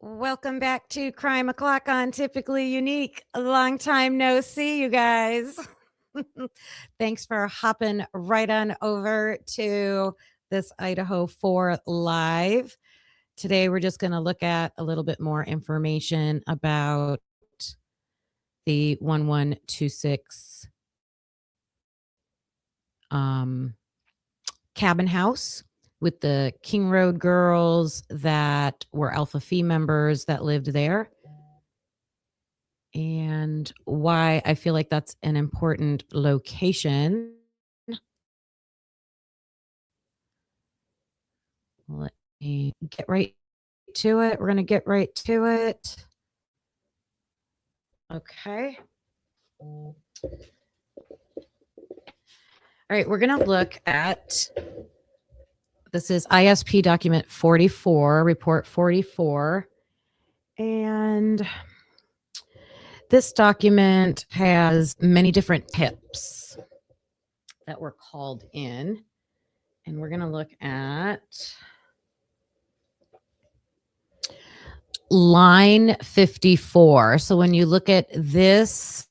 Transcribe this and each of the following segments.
Welcome back to Crime O'Clock on Typically Unique. A long time no see, you guys. Thanks for hopping right on over to this Idaho 4 Live. Today, we're just going to look at a little bit more information about the 1126 cabin house with the King Road girls that were Alpha Phi members that lived there, and why I feel like that's an important location. Let me get right to it. We're going to get right to it. Okay. All right, we're going to look at, this is ISP document 44, report 44. And this document has many different tips that were called in. And we're going to look at line 54. So when you look at this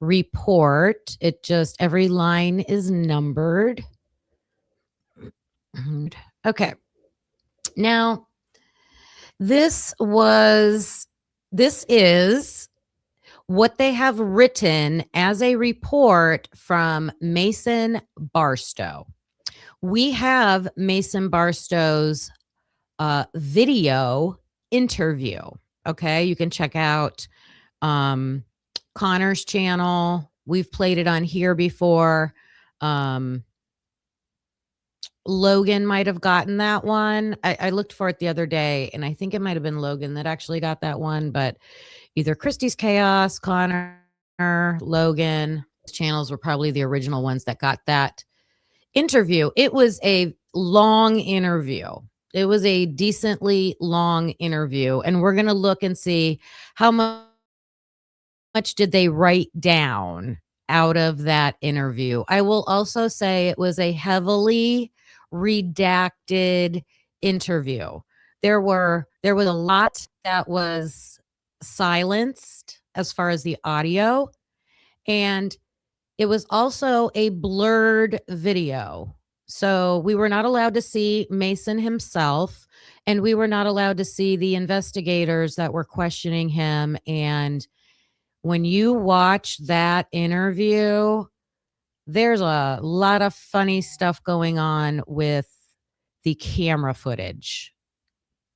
report, it just, every line is numbered. Okay. Now, this is what they have written as a report from Mason Barstow. We have Mason Barstow's video interview. Okay, you can check out Connor's channel. We've played it on here before. Logan might have gotten that one. I looked for it the other day, and I think it might have been Logan that actually got that one, but either Christie's Chaos, Connor, Logan channels were probably the original ones that got that interview. It was a long interview. It was a decently long interview, and we're going to look and see how much did they write down out of that interview. I will also say it was a heavily redacted interview. There was a lot that was silenced as far as the audio, and it was also a blurred video. So we were not allowed to see Mason himself, and we were not allowed to see the investigators that were questioning him. And when you watch that interview, there's a lot of funny stuff going on with the camera footage.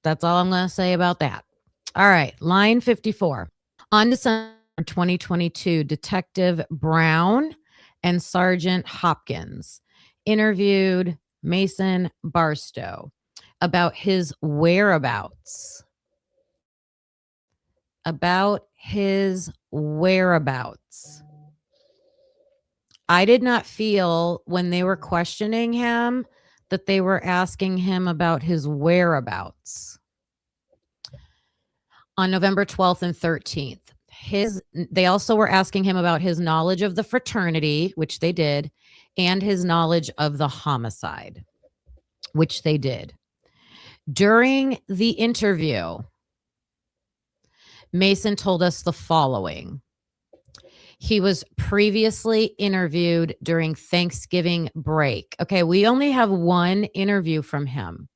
That's all I'm going to say about that. All right, line 54. On December 2022, Detective Brown and Sergeant Hopkins interviewed Mason Barstow about his whereabouts. I did not feel when they were questioning him that they were asking him about his whereabouts. On November 12th and 13th, they also were asking him about his knowledge of the fraternity, which they did, and his knowledge of the homicide, which they did. During the interview, Mason told us the following. He was previously interviewed during Thanksgiving break. Okay, we only have one interview from him.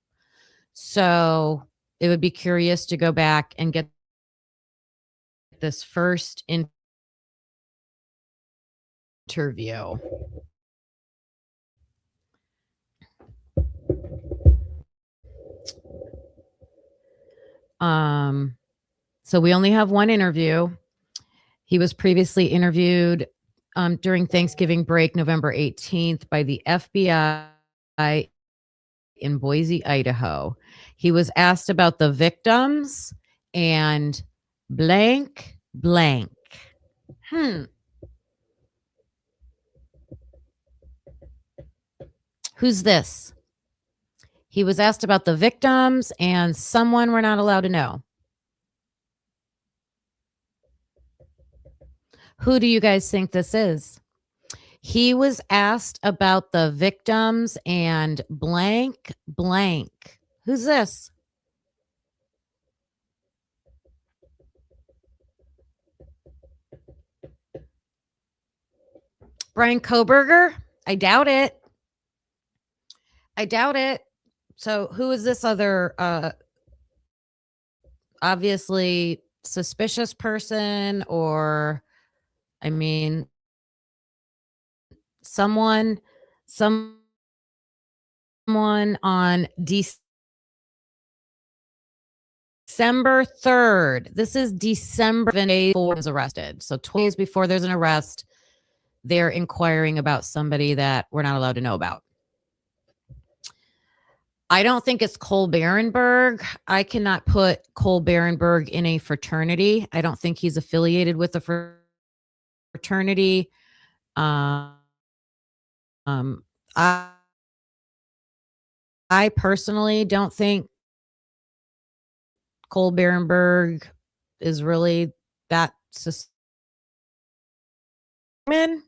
So it would be curious to go back and get this first interview. So we only have one interview. He was previously interviewed during Thanksgiving break, November 18th, by the FBI in Boise, Idaho. He was asked about the victims and blank, blank. Who's this? He was asked about the victims and someone we're not allowed to know. Who do you guys think this is? He was asked about the victims and blank, blank. Who's this? Brian Koberger? I doubt it. I doubt it. So who is this other obviously suspicious person, or I mean someone someone on December 3rd. This is December 7 days before he was arrested. So 20 days before there's an arrest, they're inquiring about somebody that we're not allowed to know about. I don't think it's Cole Berenberg. I cannot put Cole Berenberg in a fraternity. I don't think he's affiliated with the fraternity. Um, I personally don't think Cole Berenberg is really that and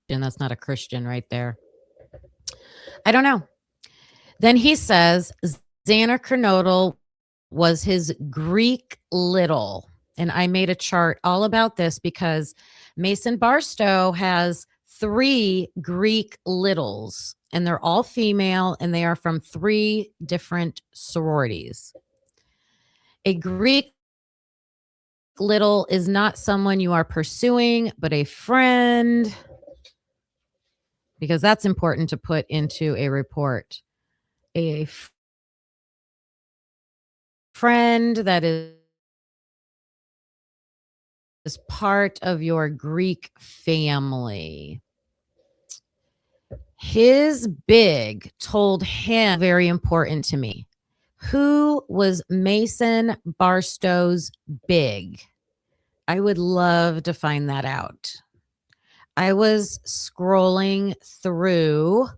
that's not a Christian right there. I don't know. Then he says Xana Kernodle was his Greek little. And I made a chart all about this because Mason Barstow has 3 Greek littles, and they're all female, and they are from 3 different sororities. A Greek little is not someone you are pursuing, but a friend, because that's important to put into a report. A friend that is part of your Greek family. His big told him very important to me. Who was Mason Barstow's big? I would love to find that out. I was scrolling through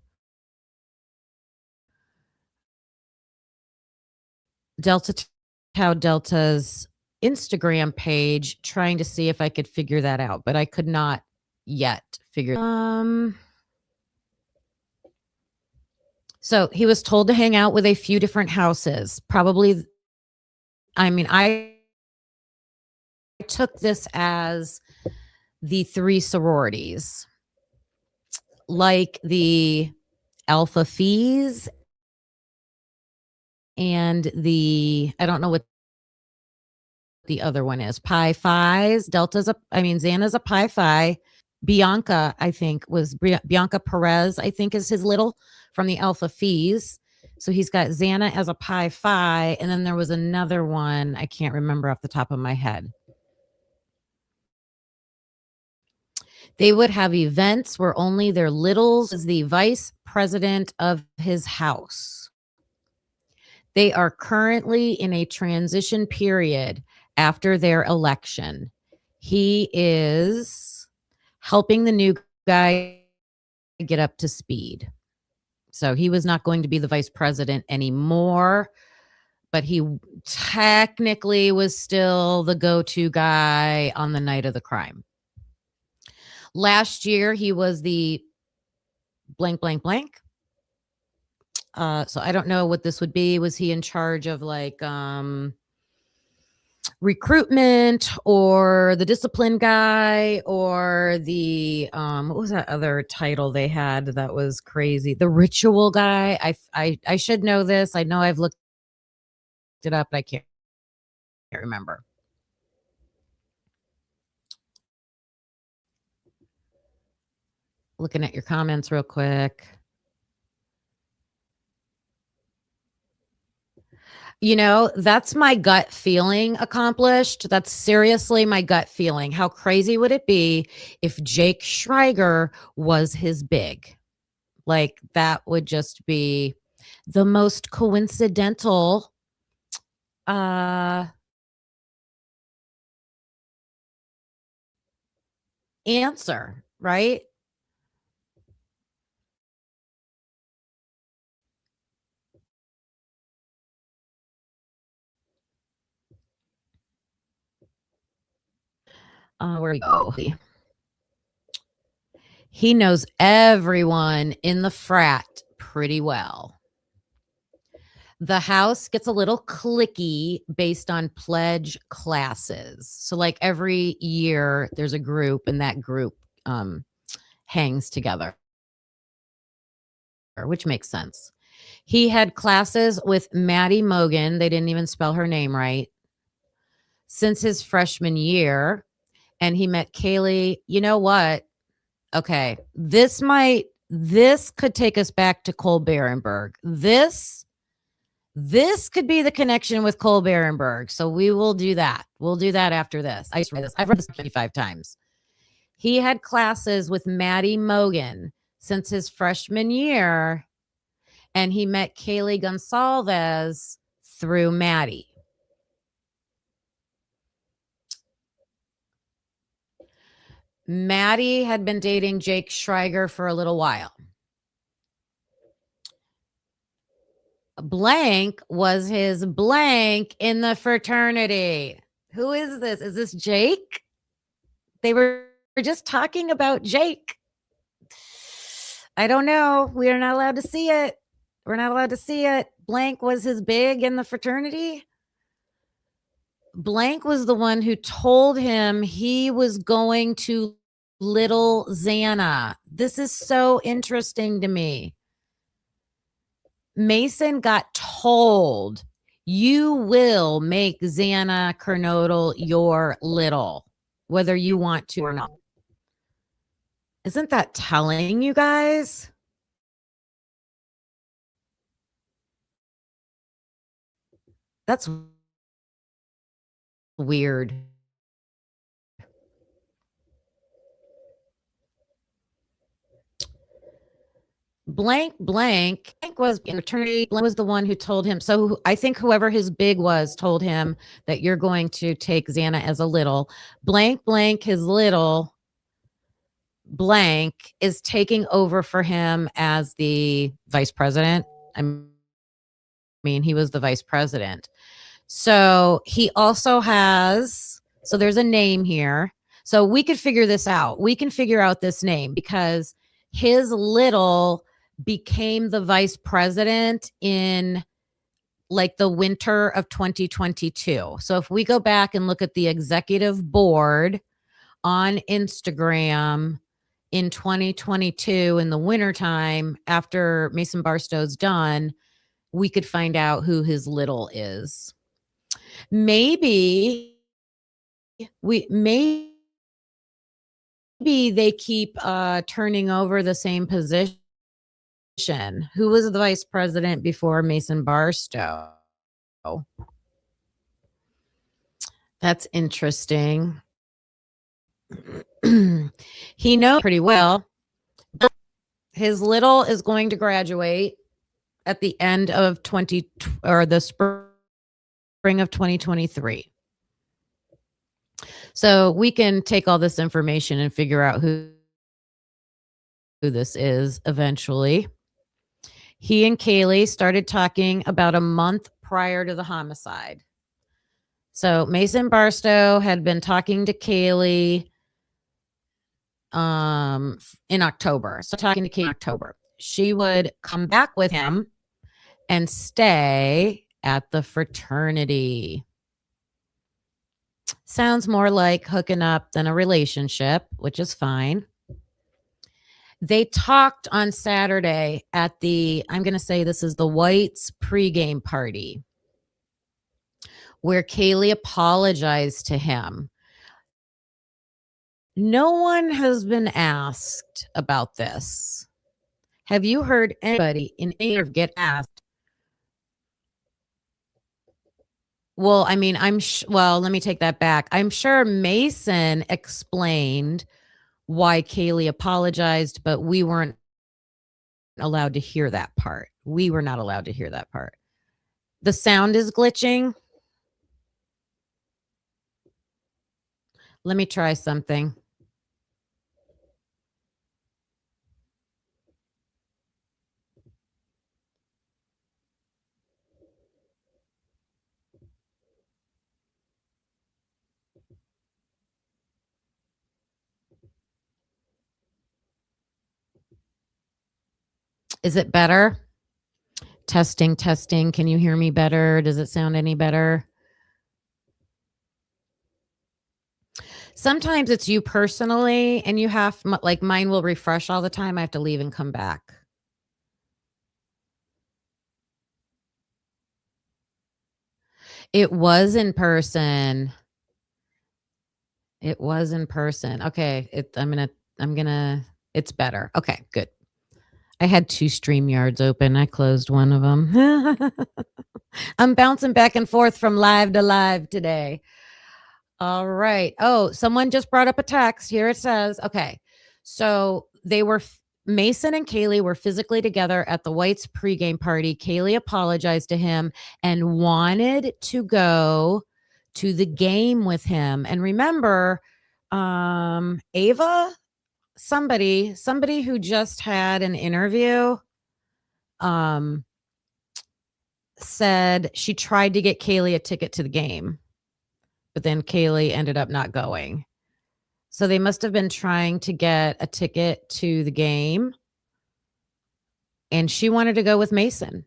Delta Tau Delta's Instagram page trying to see if I could figure that out, but I could not yet figure. So he was told to hang out with a few different houses. Probably, I mean, I took this as the 3 sororities, like the Alpha Phi's and the, I don't know what the other one is. Pi Phi's. Xana's a Pi Phi. Bianca, I think, was Bianca Perez, I think, is his little from the Alpha Phi's. So he's got Xana as a Pi Phi, and then there was another one I can't remember off the top of my head. They would have events where only their littles is the vice president of his house. They are currently in a transition period after their election. He is helping the new guy get up to speed. So he was not going to be the vice president anymore, but he technically was still the go-to guy on the night of the crime. Last year, he was the blank, blank, blank. So I don't know what this would be. Was he in charge of like recruitment or the discipline guy or the what was that other title they had that was crazy? The ritual guy. I should know this. I know I've looked it up, but I can't remember. Looking at your comments real quick. You know, that's my gut feeling accomplished. That's seriously my gut feeling. How crazy would it be if Jake Schreiger was his big? Like, that would just be the most coincidental answer, right? Where we go? He knows everyone in the frat pretty well. The house gets a little cliquey based on pledge classes. So, like, every year, there's a group, and that group, um, hangs together, which makes sense. He had classes with Maddie Mogan, they didn't even spell her name right, since his freshman year, and he met Kaylee. You know what? Okay, this could take us back to Cole Berenberg. This could be the connection with Cole Berenberg, so we will do that. We'll do that after this. I just read this. I've read this 25 times. He had classes with Maddie Mogan since his freshman year, and he met Kaylee Gonsalves through Maddie. Maddie had been dating Jake Schreiger for a little while. Blank was his blank in the fraternity. Who is this? Is this Jake? They were just talking about Jake. I don't know. We are not allowed to see it. We're not allowed to see it. Blank was his big in the fraternity. Blank was the one who told him he was going to Little Xana. This is so interesting to me. Mason got told, you will make Xana Kernodle your little, whether you want to or not. Isn't that telling, you guys? That's weird. Blank was in fraternity. Blank was the one who told him. So I think whoever his big was told him that you're going to take Xana as a little. Blank, his little blank is taking over for him as the vice president. I mean, he was the vice president. So he also has, so there's a name here. So we could figure this out. We can figure out this name because his little became the vice president in like the winter of 2022. So if we go back and look at the executive board on Instagram in 2022 in the wintertime after Mason Barstow's done, we could find out who his little is. Maybe they keep turning over the same position. Who was the vice president before Mason Barstow? That's interesting. He knows pretty well. His little is going to graduate at the end of the spring of 2023. So we can take all this information and figure out who this is eventually. He and Kaylee started talking about a month prior to the homicide. So Mason Barstow had been talking to Kaylee in October. So talking to Kaylee in October. She would come back with him and stay at the fraternity. Sounds more like hooking up than a relationship, which is fine. They talked on Saturday at I'm going to say this is the Whites pregame party where Kaylee apologized to him. No one has been asked about this. Have you heard anybody in any get asked? Well, I mean, well, let me take that back. I'm sure Mason explained why Kaylee apologized, but we weren't allowed to hear that part. We were not allowed to hear that part. The sound is glitching. Let me try something. Is it better? Testing, testing. Can you hear me better? Does it sound any better? Sometimes it's you personally, and you have like mine will refresh all the time. I have to leave and come back. It was in person. It was in person. Okay, I'm gonna it's better. Okay, good. I had 2 StreamYards open. I closed one of them. I'm bouncing back and forth from live to live today. All right. Oh, someone just brought up a text. Here it says, okay. So they were Mason and Kaylee were physically together at the Whites pregame party. Kaylee apologized to him and wanted to go to the game with him. And remember, Ava, somebody who just had an interview, said she tried to get Kaylee a ticket to the game, but then Kaylee ended up not going. So they must have been trying to get a ticket to the game, and she wanted to go with Mason.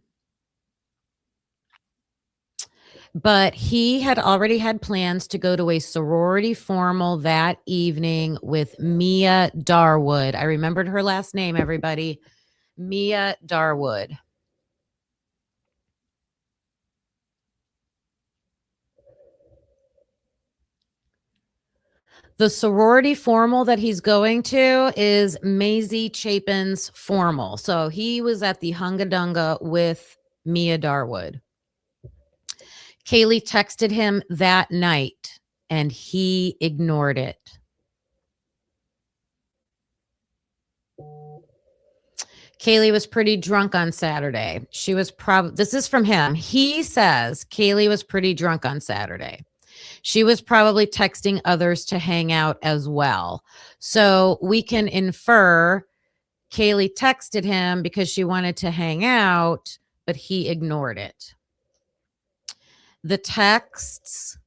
But he had already had plans to go to a sorority formal that evening with Mia Darwood. I remembered her last name, everybody. Mia Darwood. The sorority formal that he's going to is Maisie Chapin's formal. So he was at the Hunga Dunga with Mia Darwood. Kaylee texted him that night and he ignored it. Kaylee was pretty drunk on Saturday. She was this is from him. He says Kaylee was pretty drunk on Saturday. She was probably texting others to hang out as well. So we can infer Kaylee texted him because she wanted to hang out, but he ignored it. The texts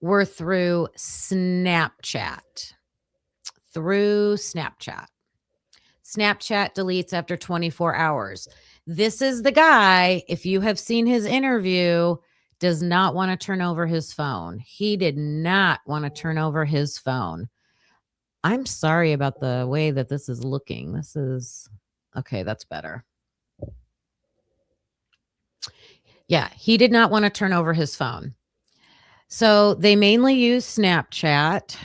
were through Snapchat. Snapchat deletes after 24 hours. This is the guy, if you have seen his interview, does not want to turn over his phone. He did not want to turn over his phone. I'm sorry about the way that this is looking. This is okay. That's better. Yeah, he did not want to turn over his phone. So they mainly use Snapchat.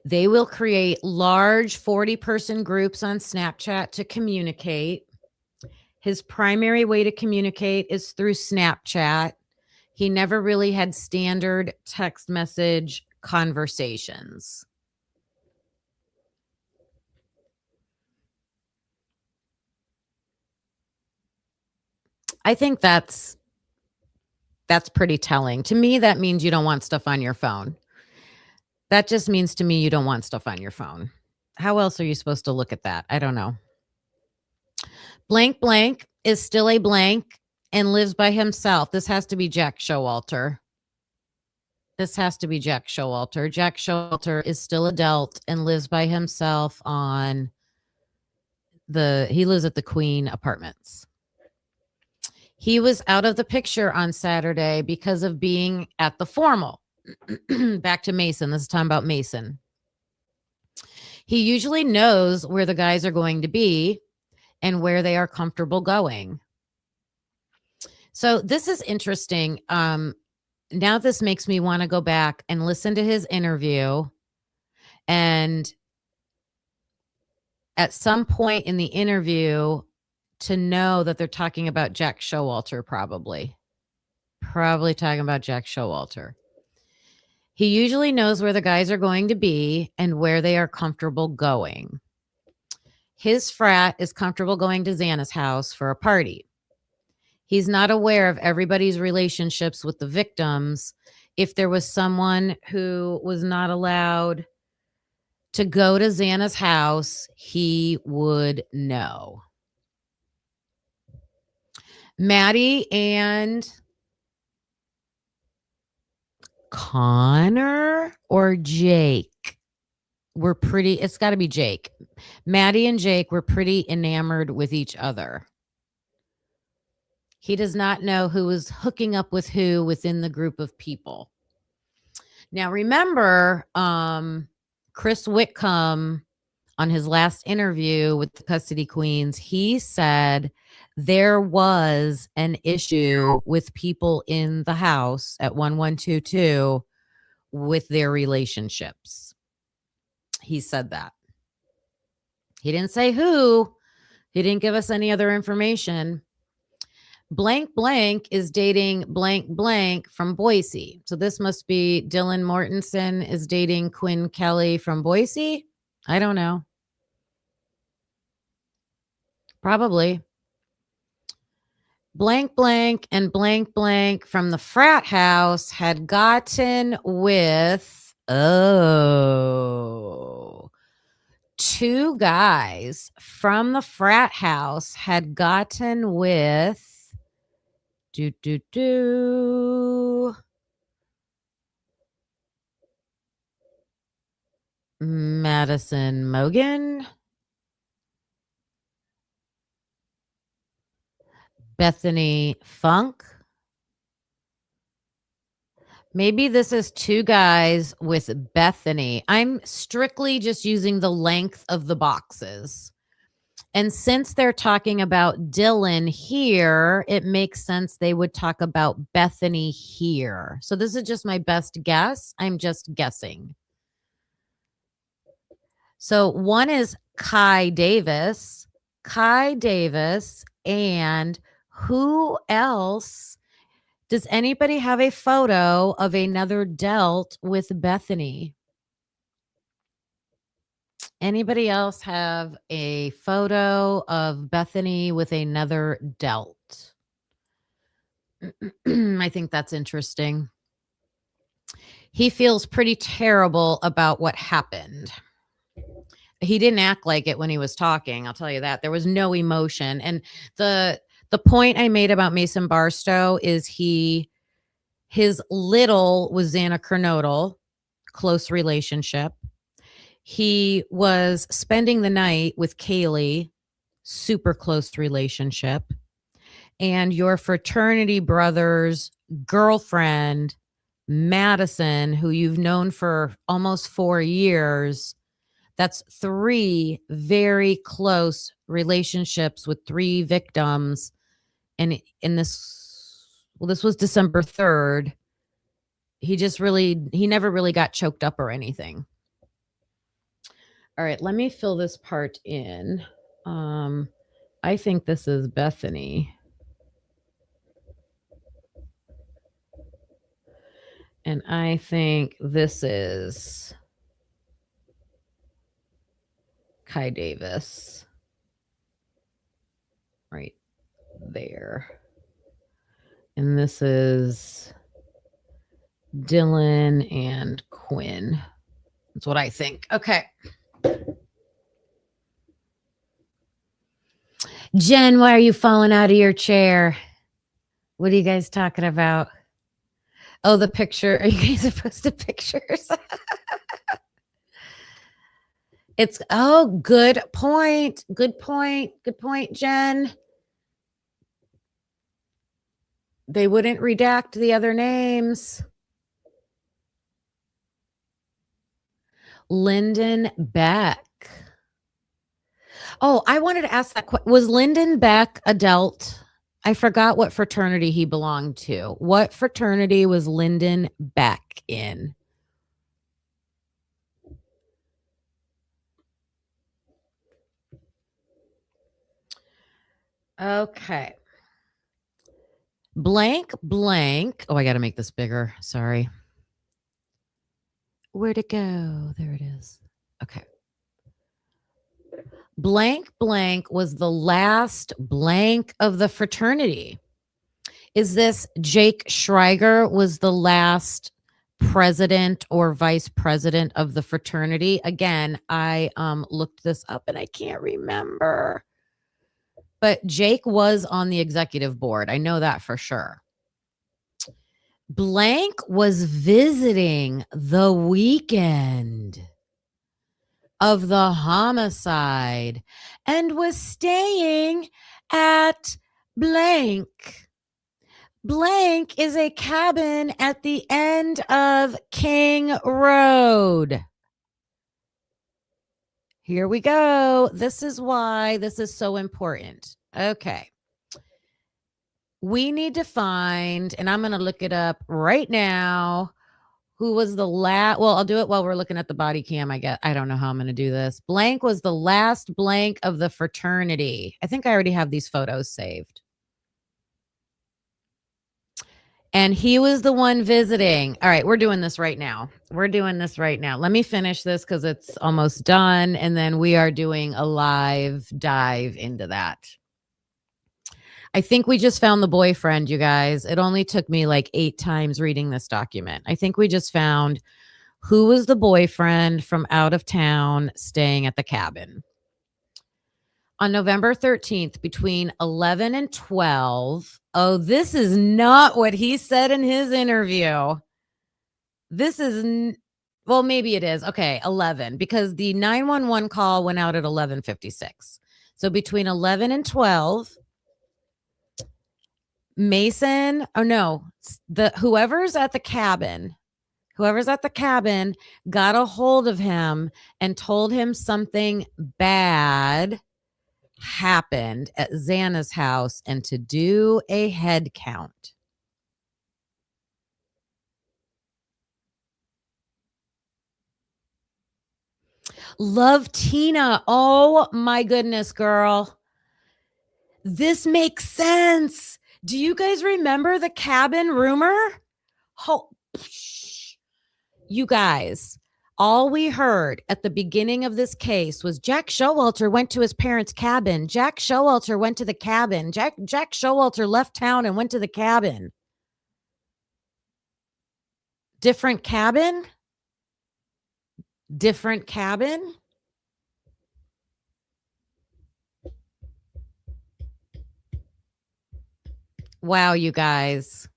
They will create large 40-person groups on Snapchat to communicate. His primary way to communicate is through Snapchat. He never really had standard text message conversations. I think that's pretty telling. To me, that means you don't want stuff on your phone. That just means to me you don't want stuff on your phone. How else are you supposed to look at that? I don't know. Blank blank is still a blank and lives by himself. This has to be Jack Showalter. Jack Showalter is still adult and lives by himself on he lives at the Queen Apartments. He was out of the picture on Saturday because of being at the formal. Back to Mason. This is talking about Mason. He usually knows where the guys are going to be and where they are comfortable going. So this is interesting. Now this makes me want to go back and listen to his interview. And at some point in the interview, to know that they're talking about Jack Showalter, probably talking about Jack Showalter. He usually knows where the guys are going to be and where they are comfortable going. His frat is comfortable going to Xana's house for a party. He's not aware of everybody's relationships with the victims. If there was someone who was not allowed to go to Xana's house, he would know. Maddie and Connor or Jake it's got to be Jake. Maddie and Jake were pretty enamored with each other. He does not know who is hooking up with who within the group of people. Now, remember, Chris Whitcomb on his last interview with the Custody Queens, he said there was an issue with people in the house at 1122 with their relationships. He said that. He didn't say who. He didn't give us any other information. Blank blank is dating blank blank from Boise. So this must be Dylan Mortensen is dating Quinn Kelly from Boise. I don't know. Probably. Blank blank and blank blank from the frat house had gotten with two guys from the frat house had gotten with Madison Mogan, Bethany Funk. Maybe this is two guys with Bethany. I'm strictly just using the length of the boxes. And since they're talking about Dylan here, it makes sense they would talk about Bethany here. So this is just my best guess. I'm just guessing. So one is Kai Davis, and who else? Does anybody have a photo of another Delt with Bethany? Anybody else have a photo of Bethany with another Delt? I think that's interesting. He feels pretty terrible about what happened. He didn't act like it when he was talking. I'll tell you that. There was no emotion. And the point I made about Mason Barstow is his little was xanacronodal, close relationship. He was spending the night with Kaylee, super close relationship. And your fraternity brother's girlfriend, Madison, who you've known for almost 4 years, that's 3 very close relationships with 3 victims. And in this was December 3rd. He never really got choked up or anything. All right, let me fill this part in. I think this is Bethany. And I think this is Kai Davis. Right there. And this is Dylan and Quinn. That's what I think. Okay. Jen, why are you falling out of your chair? What are you guys talking about? Oh, the picture. Are you guys supposed to pictures? Good point. Good point. Good point, Jen. They wouldn't redact the other names. Lyndon Beck. Oh, I wanted to ask that question. Was Lyndon Beck a Delt? I forgot what fraternity he belonged to. What fraternity was Lyndon Beck in? Okay. Blank, blank. Oh, I got to make this bigger. Sorry. Where'd it go? There it is. Okay. Blank, blank was the last blank of the fraternity. Is this Jake Schreiger was the last president or vice president of the fraternity? Again, I looked this up and I can't remember. But Jake was on the executive board. I know that for sure. Blank was visiting the weekend of the homicide and was staying at blank. Blank is a cabin at the end of King Road. Here we go. This is why this is so important. Okay. We need to find, and I'm going to look it up right now. Who was the last? Well, I'll do it while we're looking at the body cam. I guess I don't know how I'm going to do this. Blank was the last blank of the fraternity. I think I already have these photos saved. And he was the one visiting. All right, we're doing this right now. Let me finish this because it's almost done. And then we are doing a live dive into that. I think we just found the boyfriend, you guys. It only took me like 8 times reading this document. I think we just found who was the boyfriend from out of town staying at the cabin. On November 13th, between 11 and 12. Oh, this is not what he said in his interview. This is, well, maybe it is. Okay, 11, because the 911 call went out at 11:56. So between 11 and 12, Mason, oh no, whoever's at the cabin got a hold of him and told him something bad happened at Xana's house and to do a head count. Love Tina. Oh my goodness, girl. This makes sense. Do you guys remember the cabin rumor? Oh, you guys, all we heard at the beginning of this case was Jack Showalter went to his parents' cabin. Jack Showalter went to the cabin. Jack Showalter left town and went to the cabin. Different cabin? Different cabin? Wow, you guys.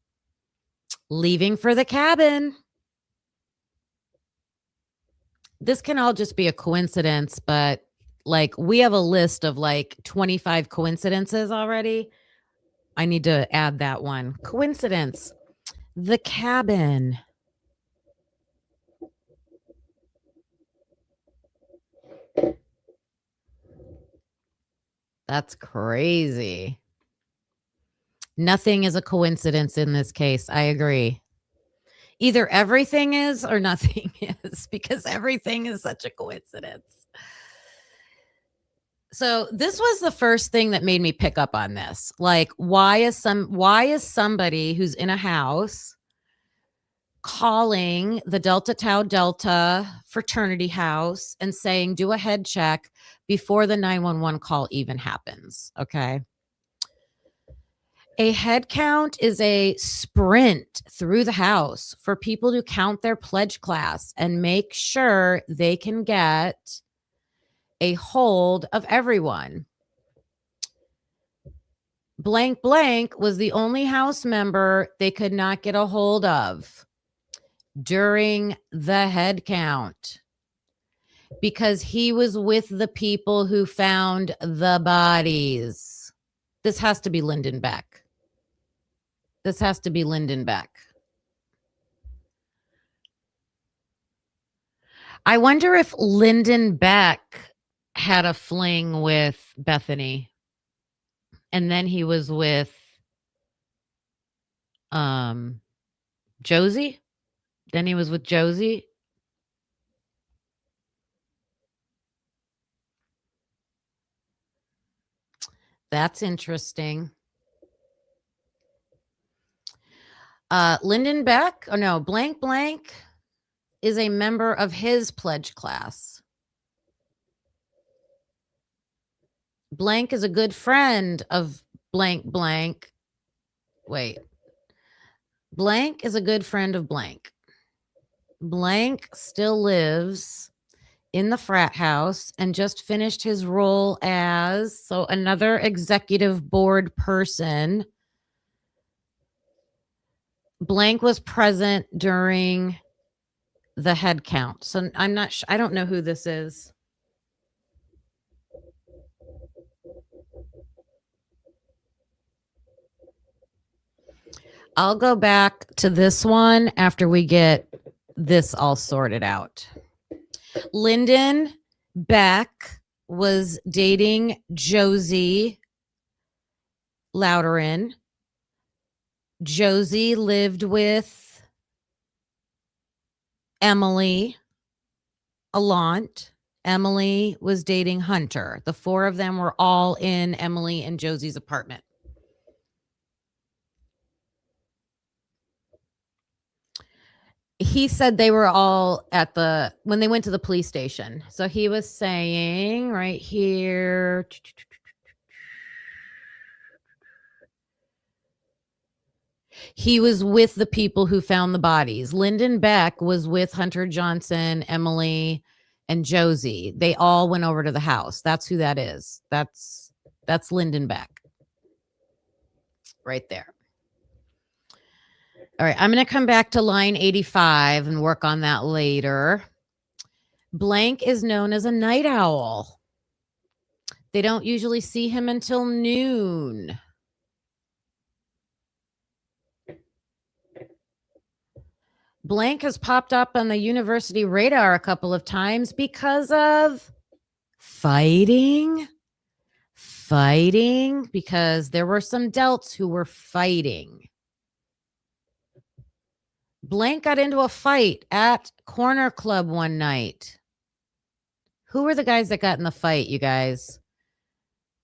Leaving for the cabin. This can all just be a coincidence, but like we have a list of like 25 coincidences already. I need to add that one. Coincidence. The cabin. That's crazy. Nothing is a coincidence in this case. I agree. Either everything is or nothing is, because everything is such a coincidence. So this was the first thing that made me pick up on this. Like, why is somebody who's in a house calling the Delta Tau Delta fraternity house and saying, do a head check before the 911 call even happens? Okay. A head count is a sprint through the house for people to count their pledge class and make sure they can get a hold of everyone. Blank blank was the only house member they could not get a hold of during the head count because he was with the people who found the bodies. This has to be Lyndon Beck. I wonder if Lyndon Beck had a fling with Bethany. And then he was with Josie. Then he was with Josie. That's interesting. Lyndon Beck, oh no, blank blank is a member of his pledge class. Blank is a good friend of blank blank. Wait. Blank is a good friend of blank. Blank still lives in the frat house and just finished his role as another executive board person. Blank was present during the head count. So I'm not I don't know who this is. I'll go back to this one after we get this all sorted out. Lyndon Beck was dating Josie Louderin. Josie lived with Emily Allant. Emily was dating Hunter. The four of them were all in Emily and Josie's apartment. He said they were all at when they went to the police station. So he was saying right here, he was with the people who found the bodies. Lyndon Beck was with Hunter Johnson, Emily, and Josie. They all went over to the house. That's who that is. That's Lyndon Beck right there. All right, I'm going to come back to line 85 and work on that later. Blank is known as a night owl. They don't usually see him until noon. Blank has popped up on the university radar a couple of times because of fighting, because there were some delts who were fighting. Blank got into a fight at Corner Club one night. Who were the guys that got in the fight, you guys?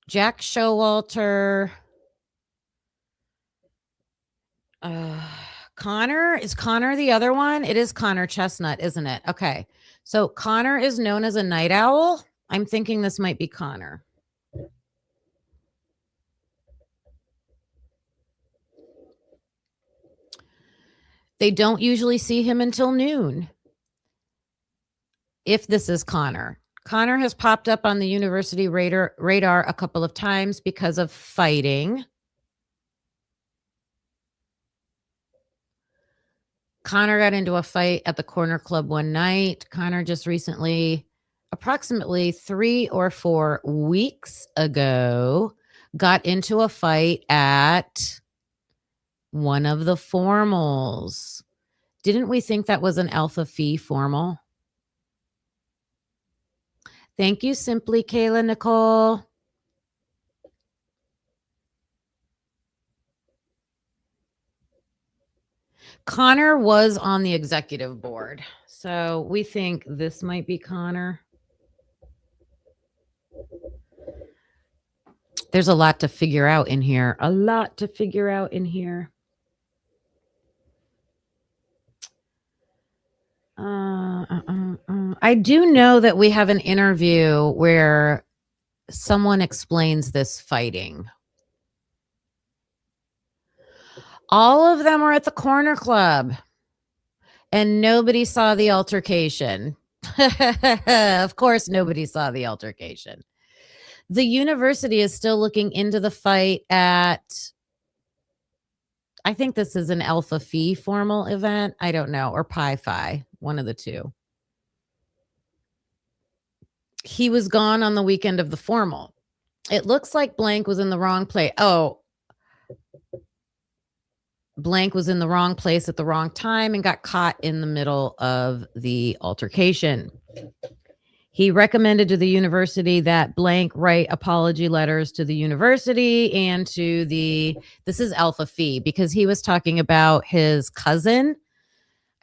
Jack Showalter. Connor? Is Connor the other one? It is Connor Chestnut, isn't it? Okay. So Connor is known as a night owl. I'm thinking this might be Connor. They don't usually see him until noon. If this is Connor. Connor has popped up on the university radar a couple of times because of fighting. Connor got into a fight at the Corner Club one night. Connor just recently, approximately 3 or 4 weeks ago, got into a fight at one of the formals. Didn't we think that was an Alpha Phi formal? Thank you, Simply Kayla Nicole. Connor was on the executive board. So we think this might be Connor. There's a lot to figure out in here. I do know that we have an interview where someone explains this fighting. All of them were at the Corner Club and nobody saw the altercation. Of course, nobody saw the altercation. The university is still looking into the fight at, I think this is an Alpha Phi formal event. I don't know, or Pi Phi, one of the two. He was gone on the weekend of the formal. It looks like Blank was in the wrong place. Oh, Blank was in the wrong place at the wrong time and got caught in the middle of the altercation. He recommended to the university that Blank write apology letters to the university and to this is Alpha Phi, because he was talking about his cousin.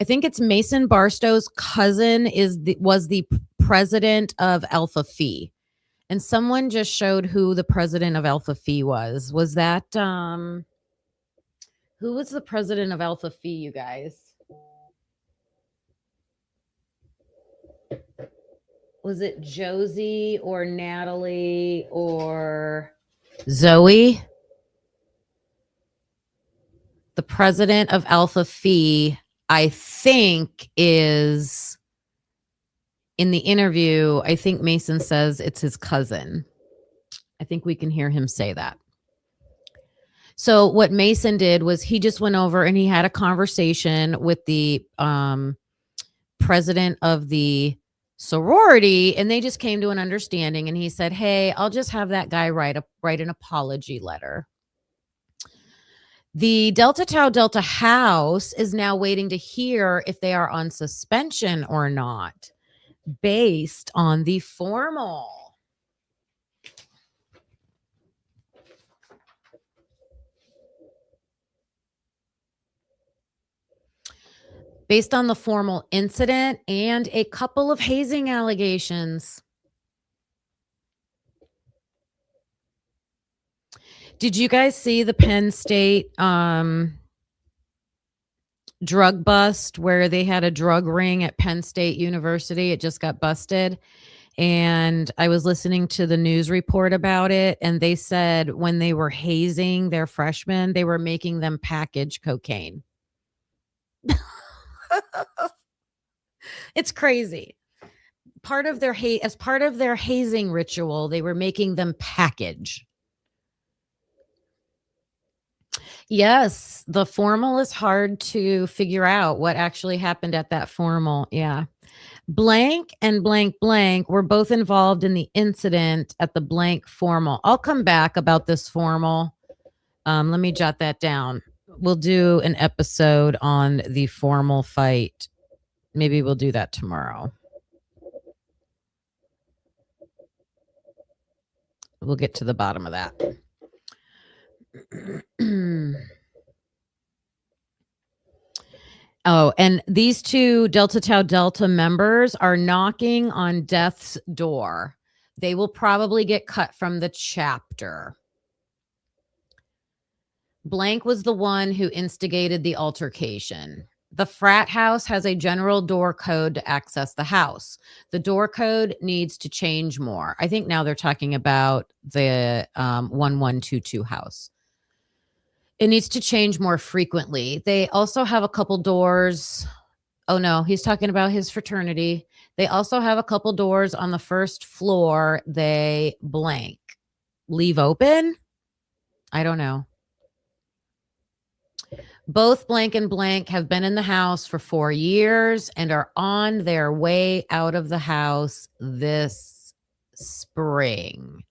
I think it's Mason Barstow's cousin was the president of Alpha Phi. And someone just showed who the president of Alpha Phi was. Was that who was the president of Alpha Phi, you guys? Was it Josie or Natalie or Zoe? The president of Alpha Phi, I think, is in the interview. I think Mason says it's his cousin. I think we can hear him say that. So what Mason did was he just went over and he had a conversation with the president of the sorority, and they just came to an understanding, and he said, "Hey, I'll just have that guy write an apology letter." The Delta Tau Delta House is now waiting to hear if they are on suspension or not based on the formal. Based on the formal incident and a couple of hazing allegations. Did you guys see the Penn State drug bust where they had a drug ring at Penn State University? It just got busted. And I was listening to the news report about it, and they said when they were hazing their freshmen, they were making them package cocaine. It's crazy. As part of their hazing ritual, they were making them package. Yes, the formal is hard to figure out what actually happened at that formal. Yeah. Blank and blank blank were both involved in the incident at the blank formal. I'll come back about this formal. Let me jot that down. We'll do an episode on the formal fight. Maybe we'll do that tomorrow. We'll get to the bottom of that. Oh, and these two Delta Tau Delta members are knocking on death's door. They will probably get cut from the chapter. Blank was the one who instigated the altercation. The frat house has a general door code to access the house. The door code needs to change more. I think now they're talking about the 1122 house. It needs to change more frequently. They also have a couple doors. Oh, no, he's talking about his fraternity. They also have a couple doors on the first floor. They blank. Leave open? I don't know. Both blank and blank have been in the house for 4 years and are on their way out of the house this spring.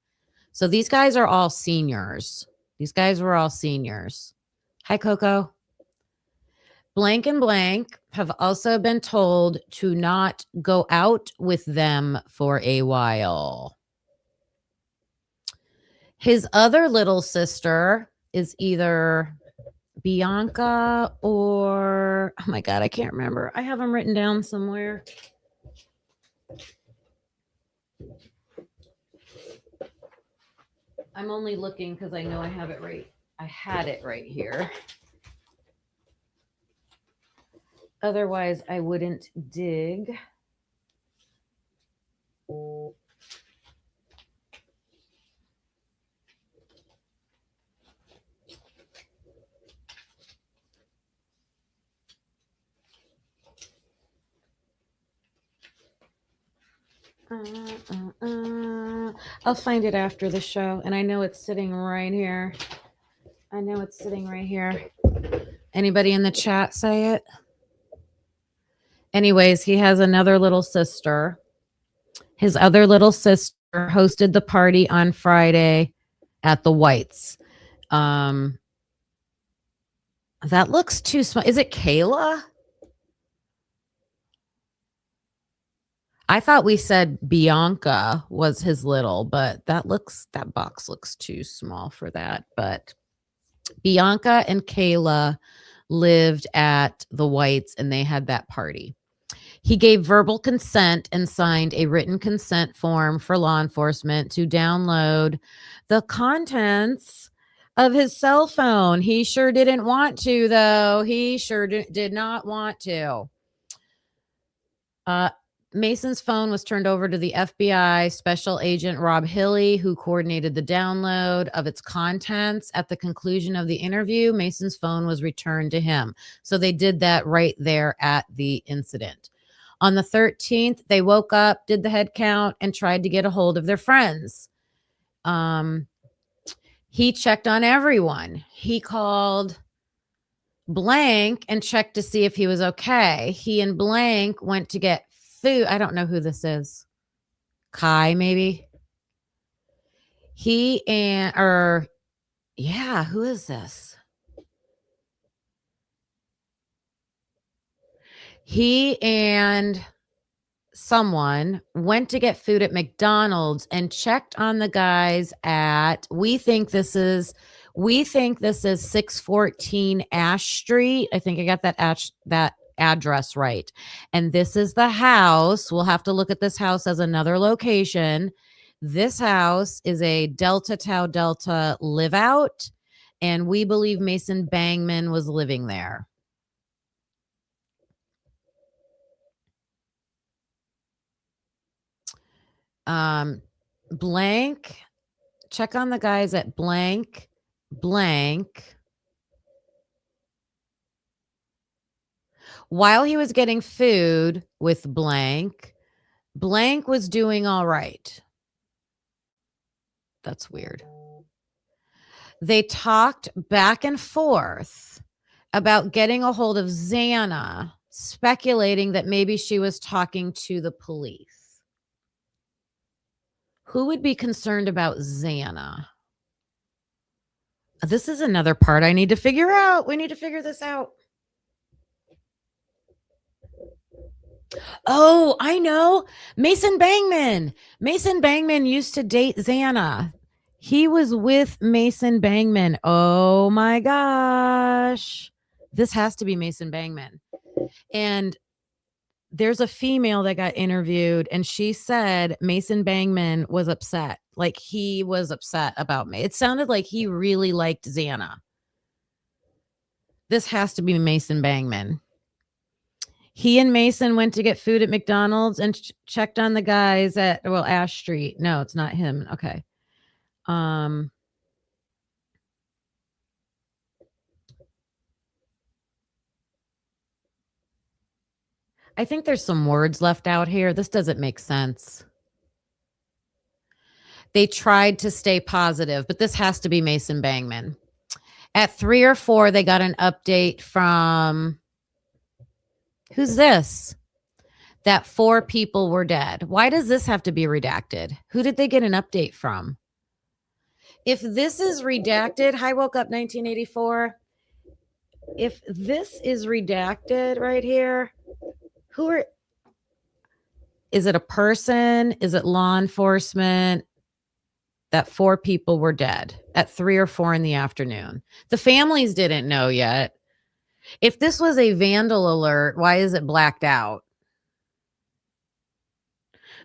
So these guys are all seniors. These guys were all seniors. Hi, Coco. Blank and blank have also been told to not go out with them for a while. His other little sister is either Bianca or, oh my God, I can't remember. I have them written down somewhere. I'm only looking because I know I have it right. I had it right here. Otherwise, I wouldn't dig. I'll find it after the show, and I know it's sitting right here. I know it's sitting right here. Anybody in the chat say it? Anyways, he has another little sister. His other little sister hosted the party on Friday at the Whites. That looks too small. Is it Kayla? I thought we said Bianca was his little, but that box looks too small for that. But Bianca and Kayla lived at the Whites and they had that party. He gave verbal consent and signed a written consent form for law enforcement to download the contents of his cell phone. He sure didn't want to, though. He sure did not want to. Mason's phone was turned over to the FBI Special Agent Rob Hilley, who coordinated the download of its contents. At the conclusion of the interview, Mason's phone was returned to him. So they did that right there at the incident. On the 13th, they woke up, did the head count, and tried to get a hold of their friends. He checked on everyone. He called blank and checked to see if he was okay. He and blank went to get food. I don't know who this is. Kai, maybe? He and or yeah, who is this? He and someone went to get food at McDonald's and checked on the guys at we think this is 614 Ash Street. I think I got that address right. And this is the house. We'll have to look at this house as another location. This house is a Delta Tau Delta live out, and we believe Mason Bangman was living there. Blank, check on the guys at blank. While he was getting food with blank was doing all right. That's weird. They talked back and forth about getting a hold of Xana, speculating that maybe she was talking to the police. Who would be concerned about Xana? This is another part I need to figure out. We need to figure this out. Oh, I know. Mason Bangman. Mason Bangman used to date Xana. He was with Mason Bangman. Oh my gosh. This has to be Mason Bangman. And there's a female that got interviewed, and she said Mason Bangman was upset. Like, he was upset about me. It sounded like he really liked Xana. This has to be Mason Bangman. He and Mason went to get food at McDonald's and checked on the guys at Ash Street. No, it's not him. Okay. I think there's some words left out here. This doesn't make sense. They tried to stay positive, but this has to be Mason Bangman. At 3 or 4, they got an update from who's this? That 4 people were dead. Why does this have to be redacted? Who did they get an update from? If this is redacted, hi, woke up 1984. If this is redacted right here, is it a person? Is it law enforcement? That 4 people were dead at 3 or 4 in the afternoon. The families didn't know yet. If this was a vandal alert, why is it blacked out?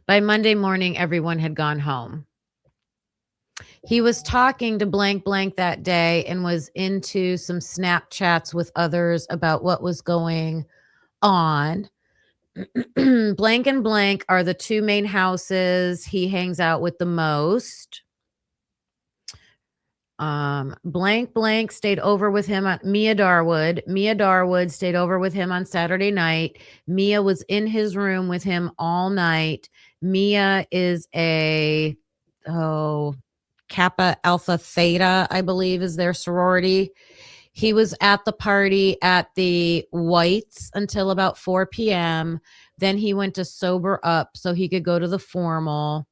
By Monday morning, everyone had gone home. He was talking to blank that day and was into some Snapchats with others about what was going on. Blank and blank are the 2 main houses he hangs out with the most. Blank stayed over with him at Mia Darwood stayed over with him on Saturday night. Mia was in his room with him all night. Mia is a Kappa Alpha Theta, I believe, is their sorority. He was at the party at the Whites until about 4 p.m. Then he went to sober up so he could go to the formal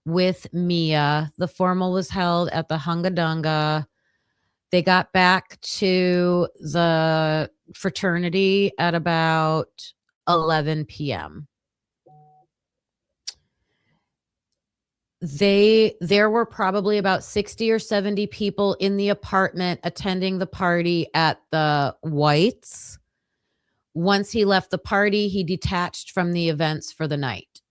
with Mia. The formal was held at the Hunga Dunga. They got back to the fraternity at about 11 p.m. There were probably about 60 or 70 people in the apartment attending the party at the Whites. Once he left the party, he detached from the events for the night.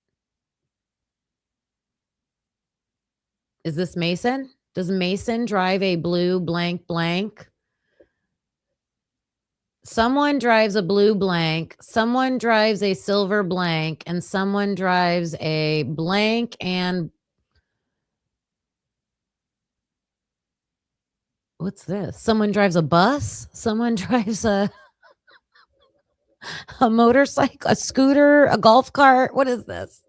Is this Mason? Does Mason drive a blue blank? Someone drives a blue blank, someone drives a silver blank, and someone drives a blank and what's this? Someone drives a bus, someone drives a motorcycle, a scooter, a golf cart. What is this?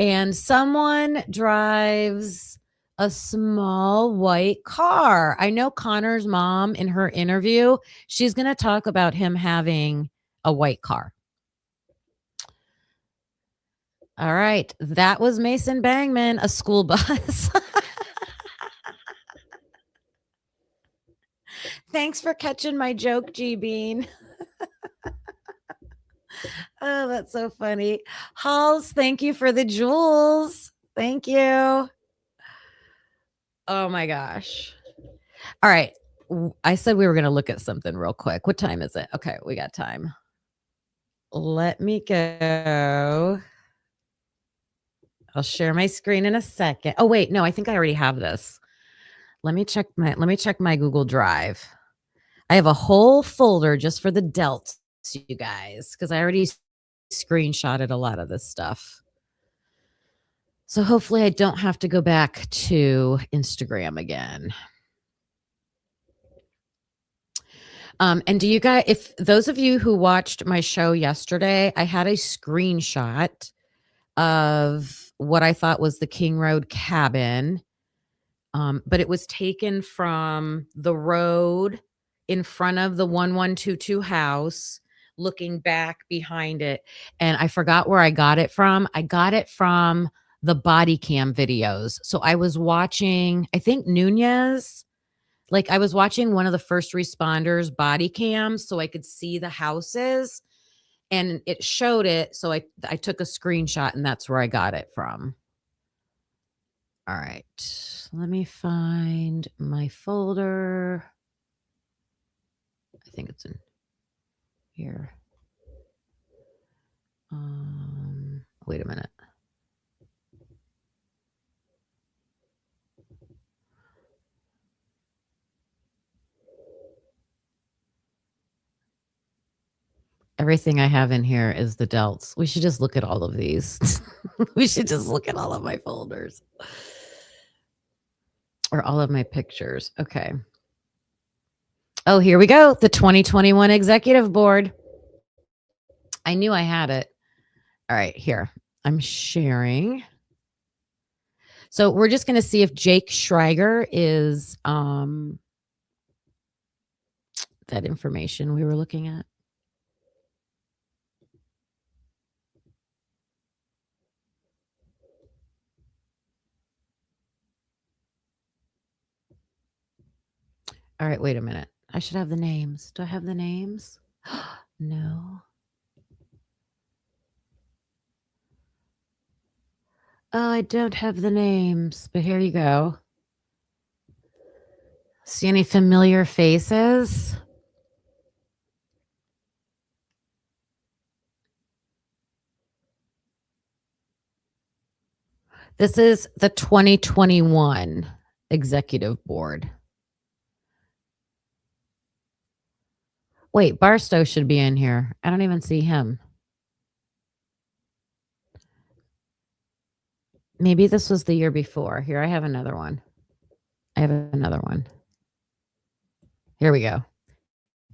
And someone drives A small white car. I know Connor's mom in her interview, she's gonna talk about him having a white car. All right, that was Mason Bangman, a school bus. Thanks for catching my joke, G Bean. Oh, that's so funny. Halls, thank you for the jewels. Thank you. Oh my gosh. All right. I said we were going to look at something real quick. What time is it? Okay, we got time. Let me go. I'll share my screen in a second. Oh wait, no, I think I already have this. Let me check my Google Drive. I have a whole folder just for the delts, you guys, because I already screenshotted a lot of this stuff. So hopefully I don't have to go back to Instagram again. And do you guys, if those of you who watched my show yesterday, I had a screenshot of what I thought was the King Road cabin. But it was taken from the road in front of the 1122 house, looking back behind it. And I forgot where I got it from. I got it from the Bodycam videos. So I was watching, I think Nunez, like I was watching one of the first responders body cams so I could see the houses and it showed it. So I took a screenshot and that's where I got it from. All right, let me find my folder. I think it's in here. Wait a minute. Everything I have in here is the delts. We should just look at all of these. We should just look at all of my folders or all of my pictures. Okay. Oh, here we go. The 2021 Executive Board. I knew I had it. All right, here. I'm sharing. So we're just going to see if Jake Schreiger is that information we were looking at. All right, wait a minute. I should have the names. Do I have the names? No. Oh, I don't have the names, but here you go. See any familiar faces? This is the 2021 Executive Board. Wait, Barstow should be in here. I don't even see him. Maybe this was the year before. Here, I have another one. Here we go.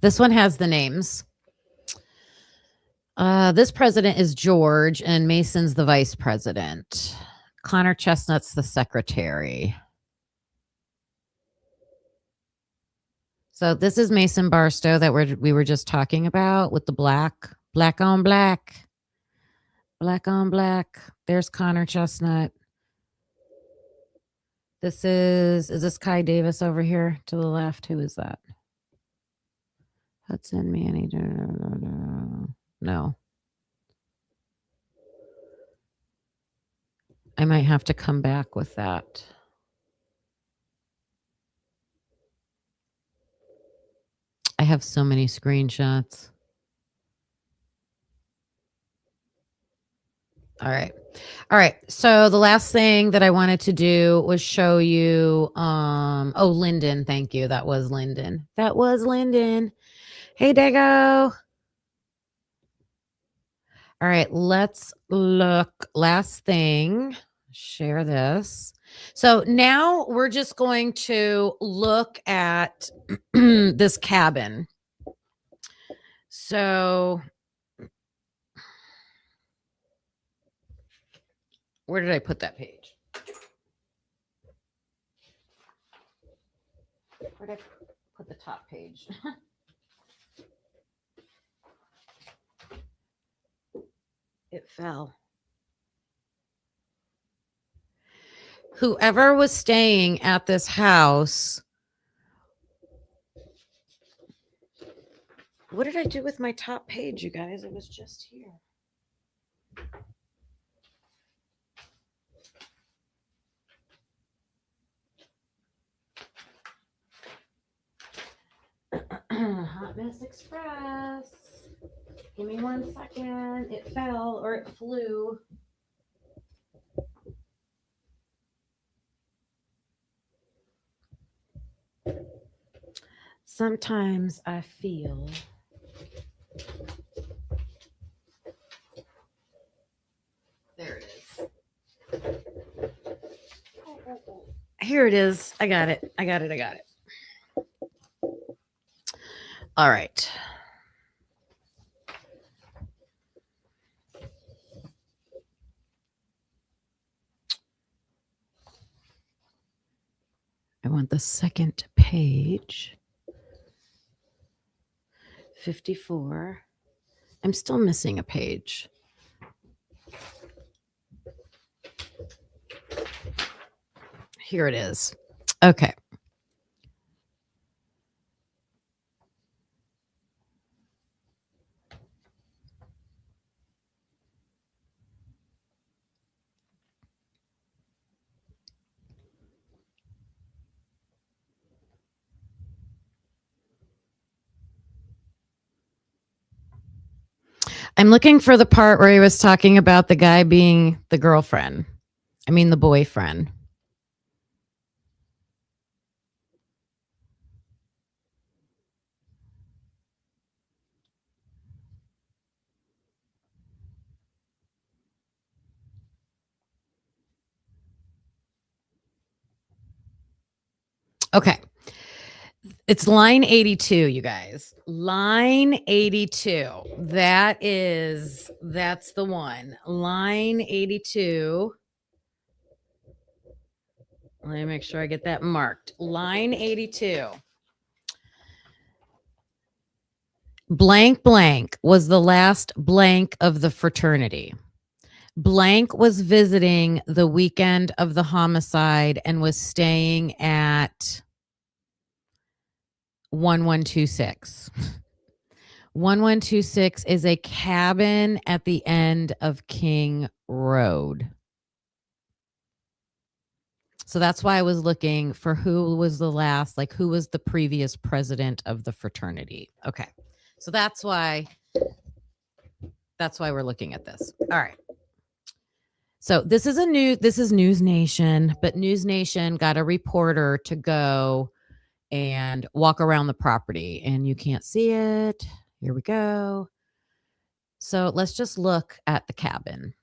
This one has the names. This president is George, and Mason's the vice president. Connor Chestnut's the secretary. So this is Mason Barstow that we were just talking about with the black on black. Black on black. There's Connor Chestnut. This is this Kai Davis over here to the left? Who is that? Hudson Manny. No. I might have to come back with that. I have so many screenshots. All right. So the last thing that I wanted to do was show you oh, Lyndon, thank you. That was Lyndon. Hey, Dago. All right, let's look. Last thing, share this. So now we're just going to look at this cabin. So where did I put that page? Where'd I put the top page? It fell. Whoever was staying at this house. What did I do with my top page, you guys? It was just here. Hot Mess Express. Give me 1 second. It fell or it flew. Sometimes I feel there it is. Here it is. I got it. All right. I want the second page. 54. I'm still missing a page. Here it is. Okay. I'm looking for the part where he was talking about the guy being the girlfriend. I mean, the boyfriend. Okay. It's line 82, you guys. Line 82. That's the one. Line 82. Let me make sure I get that marked. Line 82. Blank blank was the last blank of the fraternity. Blank was visiting the weekend of the homicide and was staying at 1126. 1126 is a cabin at the end of King Road. So that's why I was looking for who was the last, like who was the previous president of the fraternity. Okay. So that's why we're looking at this. All right. So this is News Nation, but News Nation got a reporter to go and walk around the property, and you can't see it. Here we go. So let's just look at the cabin.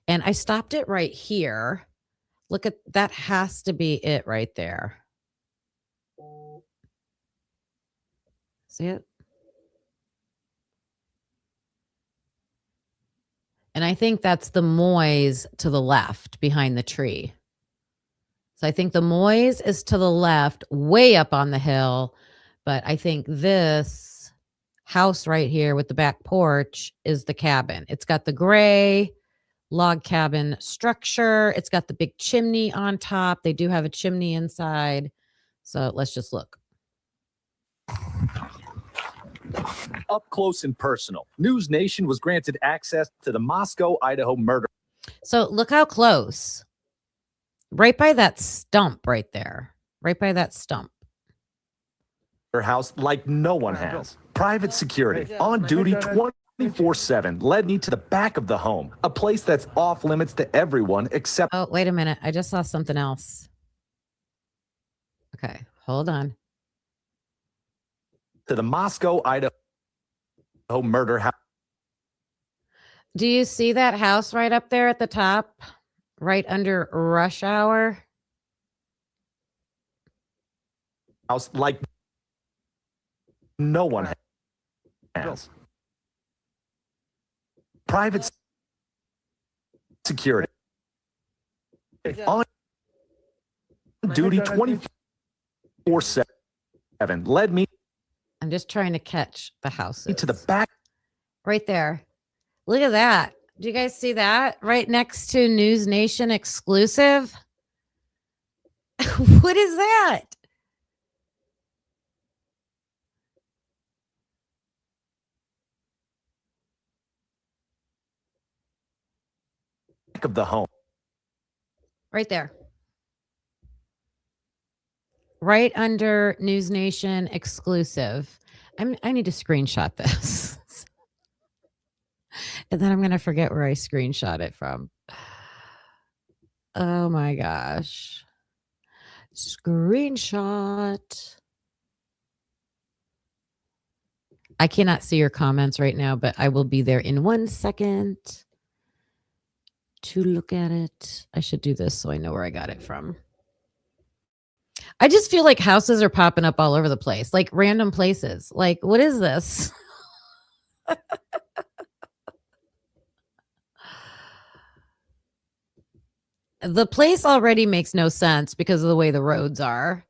And I stopped it right here. Look at that, has to be it right there. See it? And I think that's the Moyes to the left behind the tree. So I think the Moyes is to the left, way up on the hill. But I think this house right here with the back porch is the cabin. It's got the gray log cabin structure. It's got the big chimney on top. They do have a chimney inside. So let's just look. Up close and personal, News Nation was granted access to the Moscow, Idaho murder. So look how close. Right by that stump right there. Right by that stump. House like no one has. Private security, on duty 24/7, led me to the back of the home, a place that's off limits to everyone except... Oh, wait a minute. I just saw something else. Okay, hold on. To the Moscow, Idaho murder house. Do you see that house right up there at the top? Right under rush hour? House like no one has. Private security. On duty 24/7. 24/7 led me I'm just trying to catch the houses. to the back. Right there. Look at that. Do you guys see that? Right next to News Nation exclusive. What is that? Of the home. Right there. Right under News Nation exclusive. I need to screenshot this. And then I'm going to forget where I screenshot it from. Oh my gosh. Screenshot. I cannot see your comments right now, but I will be there in 1 second to look at it. I should do this so I know where I got it from. I just feel like houses are popping up all over the place, like random places. Like, what is this? The place already makes no sense because of the way the roads are.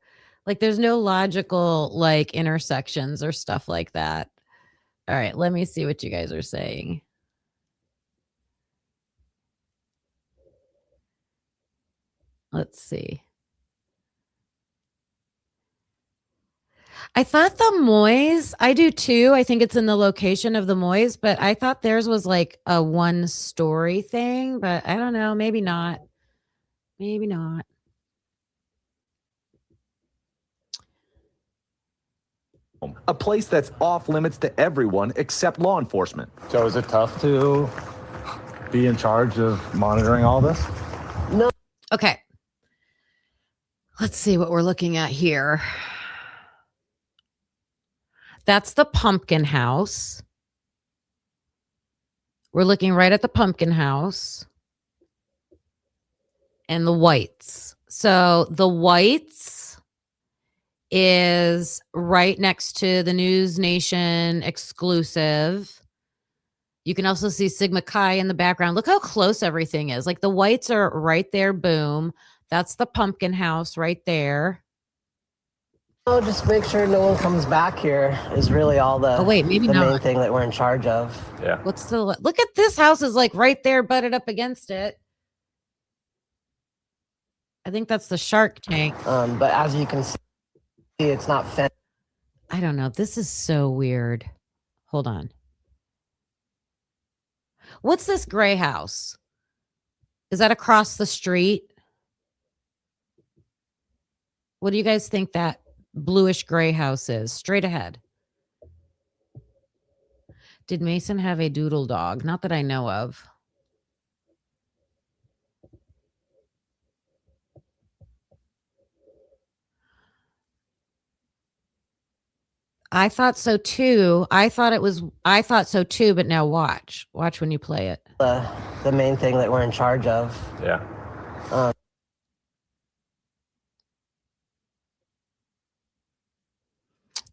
Like, there's no logical, like, intersections or stuff like that. All right, let me see what you guys are saying. Let's see. I thought the Moys, I do too. I think it's in the location of the Moys, but I thought theirs was like a 1-story thing, but I don't know. Maybe not. Maybe not. A place that's off limits to everyone except law enforcement. So is it tough to be in charge of monitoring all this? No. Okay. Let's see what we're looking at here. That's the pumpkin house. We're looking right at the pumpkin house and the whites. So the whites is right next to the News Nation exclusive. You can also see Sigma Chi in the background. Look how close everything is. Like the whites are right there. Boom. That's the pumpkin house right there. Oh, just make sure no one comes back here is really all the, maybe the not. main thing that we're in charge of. Yeah. What's the look at this house is like right there butted up against it. I think that's the Shark Tank. But as you can see, it's not fenced. I don't know. This is so weird. Hold on. What's this gray house? Is that across the street? What do you guys think that bluish gray house is? Straight ahead. Did Mason have a doodle dog? Not that I know of. I thought so too. I thought so too, but now watch. Watch when you play it. The main thing that we're in charge of. Yeah.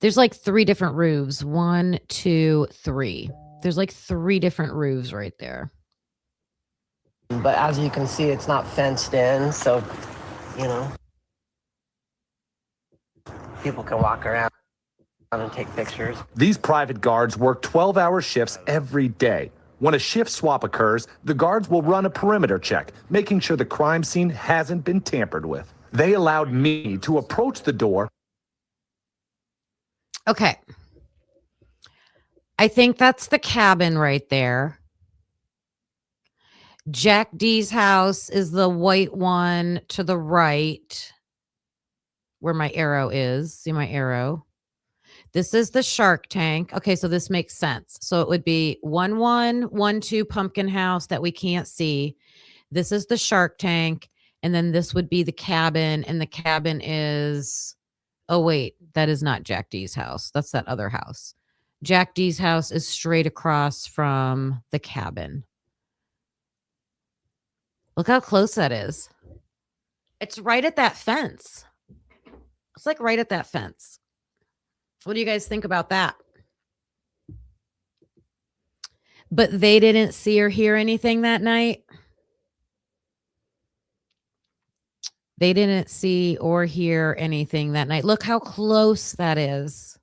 There's like 3 different roofs. 1, 2, 3. There's like 3 different roofs right there. But as you can see, it's not fenced in, so, you know, people can walk around and take pictures. These private guards work 12-hour shifts every day. When a shift swap occurs, the guards will run a perimeter check, making sure the crime scene hasn't been tampered with. They allowed me to approach the door. Okay. I think that's the cabin right there. Jack D's house is the white one to the right where my arrow is. See my arrow? This is the Shark Tank. Okay, so this makes sense. So it would be 1112 pumpkin house that we can't see. This is the Shark Tank. And then this would be the cabin. And the cabin is, oh, wait, that is not Jack D's house. That's that other house. Jack D's house is straight across from the cabin. Look how close that is. It's right at that fence. It's like right at that fence. What do you guys think about that? But they didn't see or hear anything that night. They didn't see or hear anything that night. Look how close that is.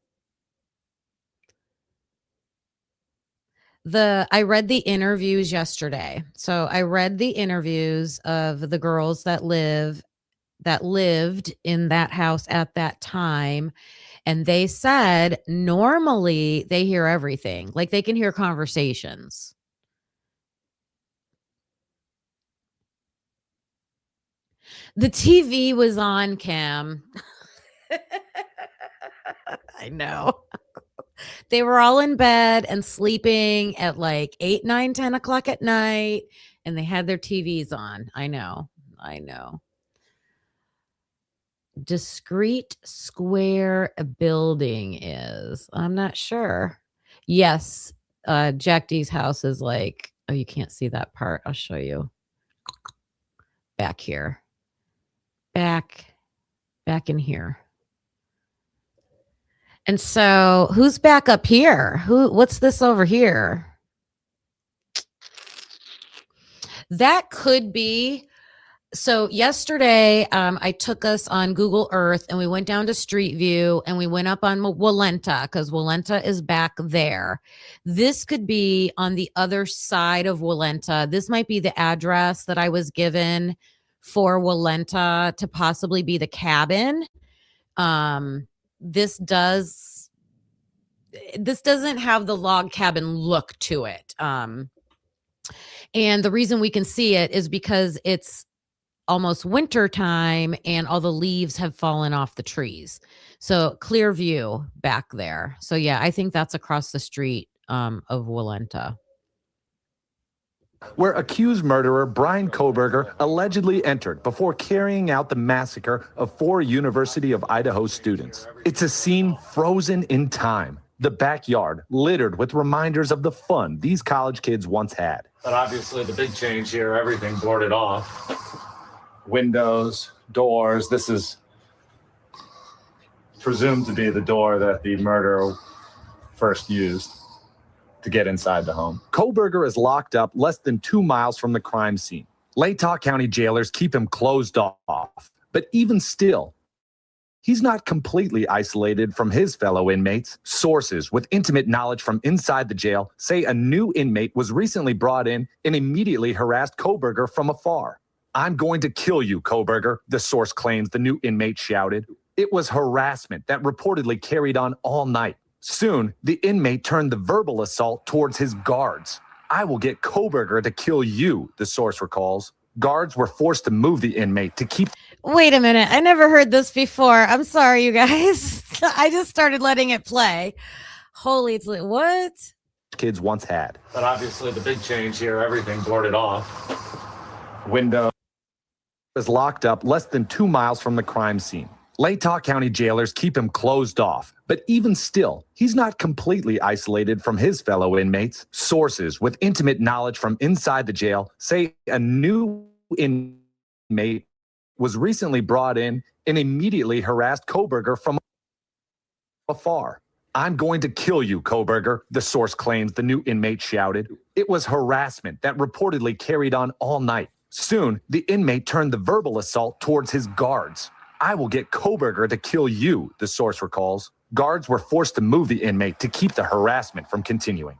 I read the interviews yesterday. So I read the interviews of the girls that lived in that house at that time, and they said normally they hear everything. Like they can hear conversations. The TV was on, Cam. I know. They were all in bed and sleeping at like 8, 9, 10 o'clock at night, and they had their TVs on. I know. Discrete square building is. I'm not sure. Yes, Jack D's house is like, oh, you can't see that part. I'll show you. Back here. Back in here. And so who's back up here? What's this over here? That could be. So yesterday, I took us on Google Earth and we went down to Street View and we went up on Walenta because Walenta is back there. This could be on the other side of Walenta. This might be the address that I was given for Walenta to possibly be the cabin. This doesn't have the log cabin look to it. And the reason we can see it is because it's almost winter time and all the leaves have fallen off the trees. So clear view back there. So yeah, I think that's across the street of Walenta. Where accused murderer Brian Kohberger allegedly entered before carrying out the massacre of 4 University of Idaho students. It's a scene frozen in time. The backyard littered with reminders of the fun these college kids once had. But obviously the big change here, everything boarded off. Windows, doors. This is presumed to be the door that the murderer first used to get inside the home. Kohberger is locked up less than 2 miles from the crime scene. Latah County jailers keep him closed off, but even still, he's not completely isolated from his fellow inmates. Sources with intimate knowledge from inside the jail say a new inmate was recently brought in and immediately harassed Kohberger from afar. "I'm going to kill you, Kohberger," the source claims the new inmate shouted. It was harassment that reportedly carried on all night. Soon, the inmate turned the verbal assault towards his guards. "I will get Kohberger to kill you," the source recalls. Guards were forced to move the inmate to keep... Wait a minute. I never heard this before. I'm sorry, you guys. I just started letting it play. Holy, what? ...kids once had. But obviously the big change here, everything boarded off. Window is locked up less than 2 miles from the crime scene. Latah County jailers keep him closed off, but even still, he's not completely isolated from his fellow inmates. Sources with intimate knowledge from inside the jail say a new inmate was recently brought in and immediately harassed Kohberger from afar. "I'm going to kill you, Kohberger," the source claims the new inmate shouted. It was harassment that reportedly carried on all night. Soon, the inmate turned the verbal assault towards his guards. "I will get Kohberger to kill you," the source recalls. Guards were forced to move the inmate to keep the harassment from continuing.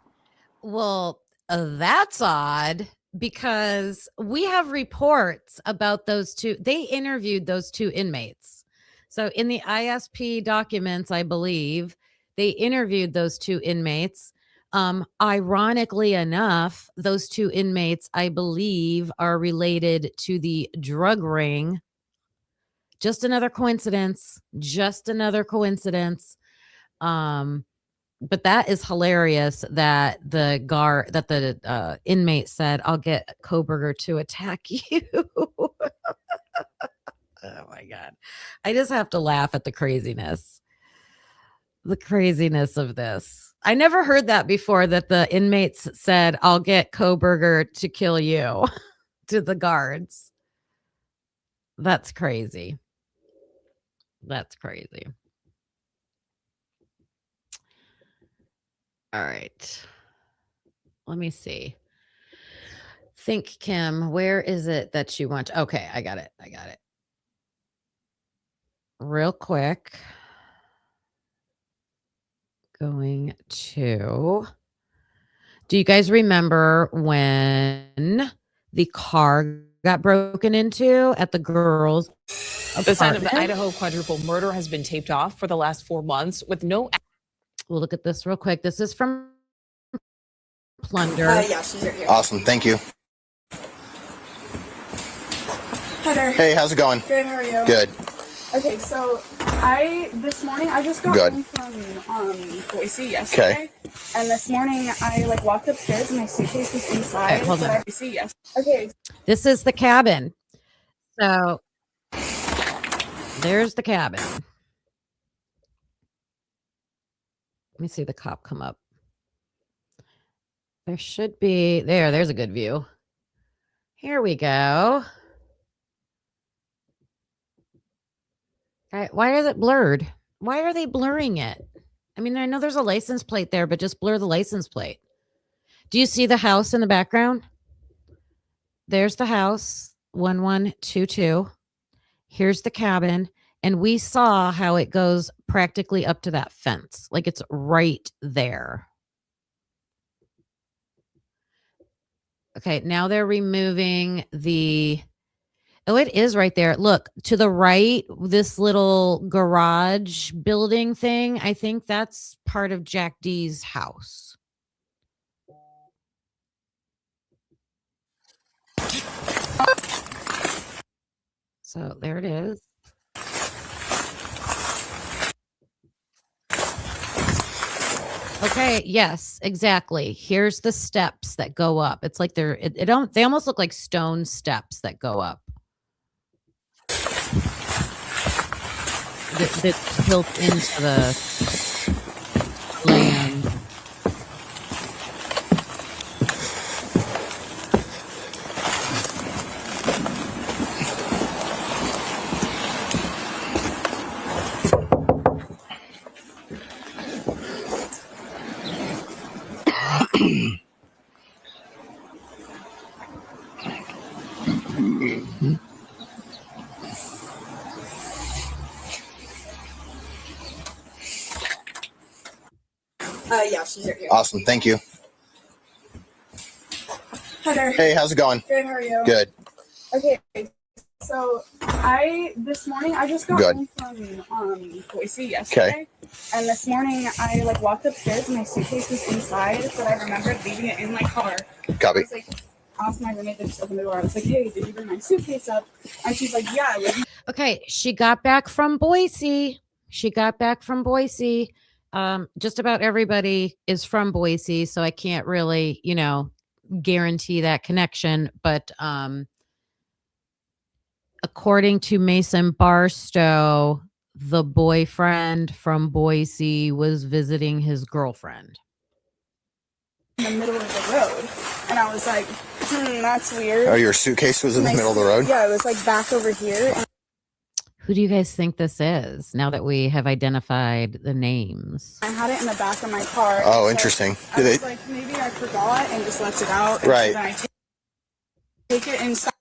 Well, that's odd because we have reports about those two. They interviewed those 2 inmates. So in the ISP documents, I believe, they interviewed those 2 inmates. Ironically enough, those 2 inmates, I believe, are related to the drug ring. Just another coincidence. But that is hilarious that the inmate said, "I'll get Kohberger to attack you." Oh my God. I just have to laugh at the craziness of this. I never heard that before, that the inmates said, "I'll get Kohberger to kill you," to the guards. That's crazy. All right. Let me see. Think, Kim, where is it that you want? Okay, I got it. real quick. Going to. Do you guys remember when the car got broken into at the girls' The sound of the apartment? Idaho quadruple murder has been taped off for the last 4 months with no. We'll look at this real quick. This is from Plunder. Yeah, she's right here. Awesome, thank you. Hi there. Hey, how's it going? Good, how are you? Good. Okay, so this morning I just got Good. home from Boise yesterday. Okay. And this morning I walked upstairs and my suitcase was inside. Hold on. Okay. This is the cabin. So there's the cabin. Let me see the cop come up. There should be there's a good view. Here we go. All right, why is it blurred? Why are they blurring it? I mean, I know there's a license plate there, but just blur the license plate. Do you see the house in the background? There's the house, 1122. Here's the cabin. And we saw how it goes practically up to that fence. Like it's right there. Okay, now they're removing the... Oh, it is right there. Look, to the right, this little garage building thing, I think that's part of Jack D's house. So there it is. Okay, yes, exactly. Here's the steps that go up. It's like they almost look like stone steps that go up. That's built into the land. Yeah, she's right here. Awesome, thank you. Hi there. Hey, how's it going? Good, how are you? Good. Okay, so this morning I just got home from Boise yesterday. Okay. And this morning I walked upstairs and my suitcase was inside, but I remembered leaving it in my car. Copy. I was like, asked my roommate to just open the door. I was like, hey, did you bring my suitcase up? And she's like, yeah, I was. Okay, she got back from Boise. Just about everybody is from Boise, so I can't really, guarantee that connection. But according to Mason Barstow, the boyfriend from Boise was visiting his girlfriend in the middle of the road. And I was like, that's weird. Oh, your suitcase was in the middle of the road? Yeah, it was back over here. Who do you guys think this is now that we have identified the names? I had it in the back of my car. Oh, interesting. I was like, maybe I forgot and just left it out. And right. So then I take it inside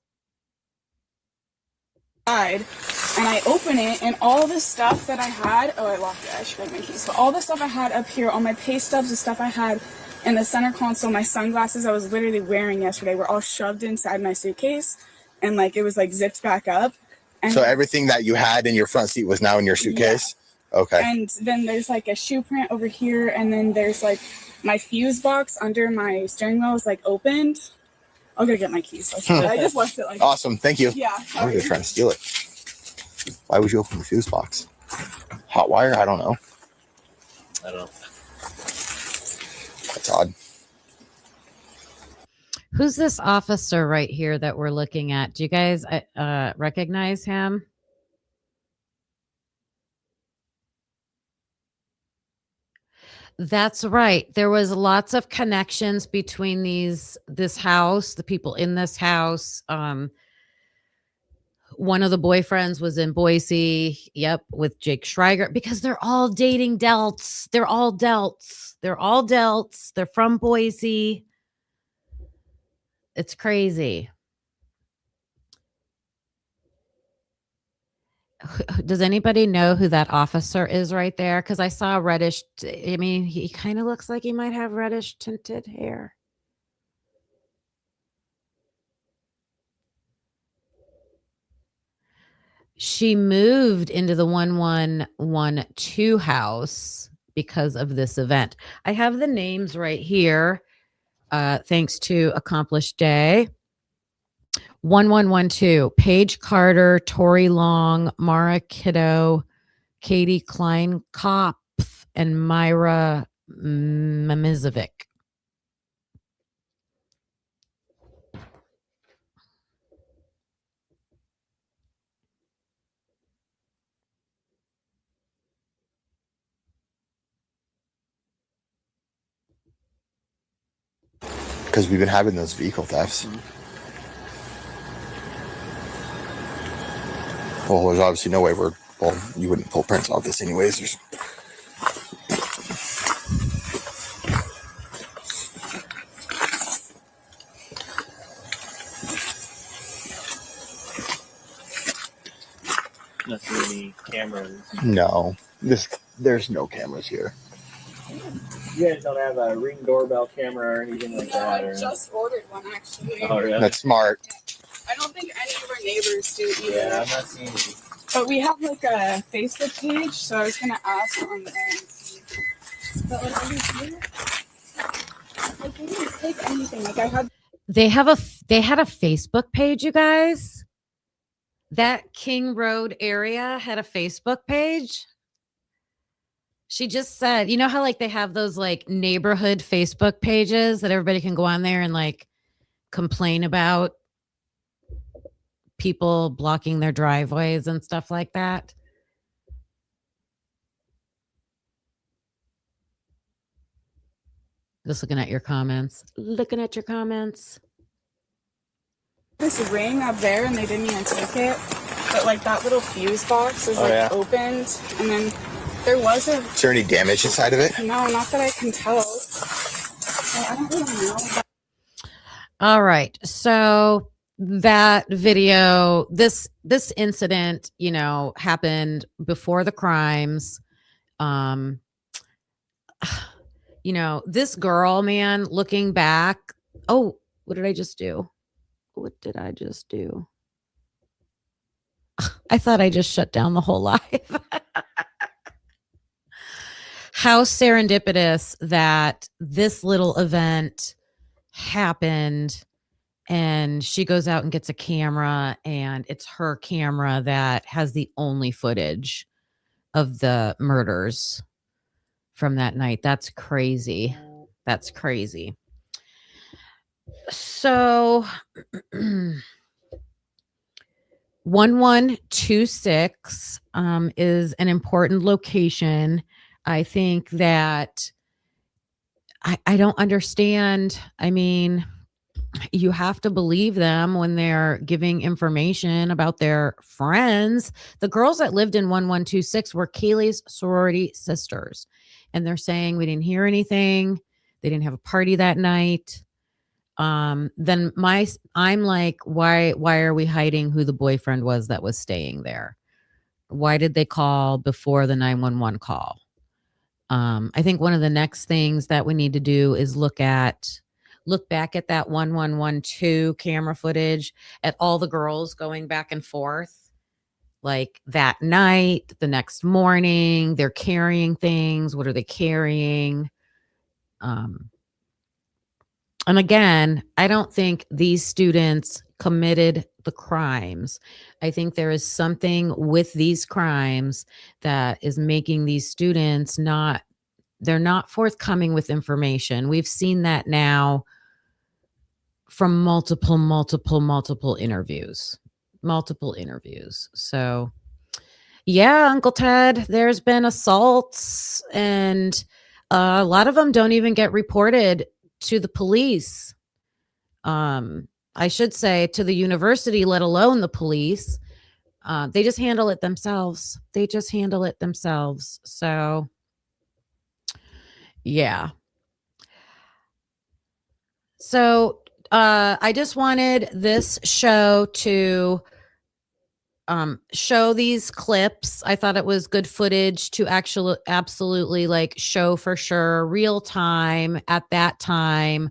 and I open it, and all the stuff that I had, I locked it, I should have my keys. But all the stuff I had up here, all my pay stubs, the stuff I had in the center console, my sunglasses I was literally wearing yesterday were all shoved inside my suitcase, and it was zipped back up. And so everything that you had in your front seat was now in your suitcase? Yeah. Okay. And then there's a shoe print over here, and then there's my fuse box under my steering wheel is opened. I'll go get my keys. I just left it Awesome, thank you. Yeah. I was just trying to steal it. Why would you open the fuse box? Hot wire? I don't know. I don't know. That's odd. Who's this officer right here that we're looking at? Do you guys recognize him? That's right. There was lots of connections between this house, the people in this house. One of the boyfriends was in Boise. Yep, with Jake Schreiger, because they're all dating delts. They're all delts. They're from Boise. It's crazy. Does anybody know who that officer is right there? Because I saw reddish. I mean, he kind of looks like he might have reddish tinted hair. She moved into the 1112 house because of this event. I have the names right here, thanks to Accomplished Day. 1112, Paige Carter, Tori Long, Mara Kiddo, Katie Kleinkopf, and Myra Mamizovic. Because we've been having those vehicle thefts. Well, there's obviously no way you wouldn't pull prints off this anyways. Not see any cameras. No, there's no cameras here. You guys don't have a Ring doorbell camera or anything like that? I just ordered one, actually. Oh, really? That's smart. I don't think any of our neighbors do either. Yeah, I'm not seeing any. But we have like a Facebook page, so I was gonna ask on there. But like over here, like they didn't take anything. Like I had. They had a Facebook page, you guys. That King Road area had a Facebook page. She just said, you know how like they have those like neighborhood Facebook pages that everybody can go on there and like complain about people blocking their driveways and stuff like that. Just looking at your comments. Looking at your comments. This ring up there and they didn't even take it. But like that little fuse box was opened, and then there was a. Is there any damage inside of it? No, not that I can tell. I don't really know. All right. So that video, this incident, you know, happened before the crimes. You know, this girl, man, looking back. Oh, what did I just do? What did I just do? I thought I just shut down the whole live. How serendipitous that this little event happened, and she goes out and gets a camera, and it's her camera that has the only footage of the murders from that night. That's crazy. That's crazy. So 1126 is an important location. I think that I don't understand. I mean, you have to believe them when they're giving information about their friends. The girls that lived in 1126 were Kaylee's sorority sisters. And they're saying we didn't hear anything. They didn't have a party that night. Then I'm like, why are we hiding who the boyfriend was that was staying there? Why did they call before the 911 call? I think one of the next things that we need to do is look back at that 1112 camera footage at all the girls going back and forth, like that night, the next morning, they're carrying things. What are they carrying? And again, I don't think these students committed the crimes. I think there is something with these crimes that is making these students they're not forthcoming with information. We've seen that now from multiple interviews. So yeah, Uncle Ted, there's been assaults, and a lot of them don't even get reported to the police. I should say to the university, let alone the police. They just handle it themselves. So yeah. So I just wanted this show to show these clips. I thought it was good footage to actually absolutely like show for sure real time at that time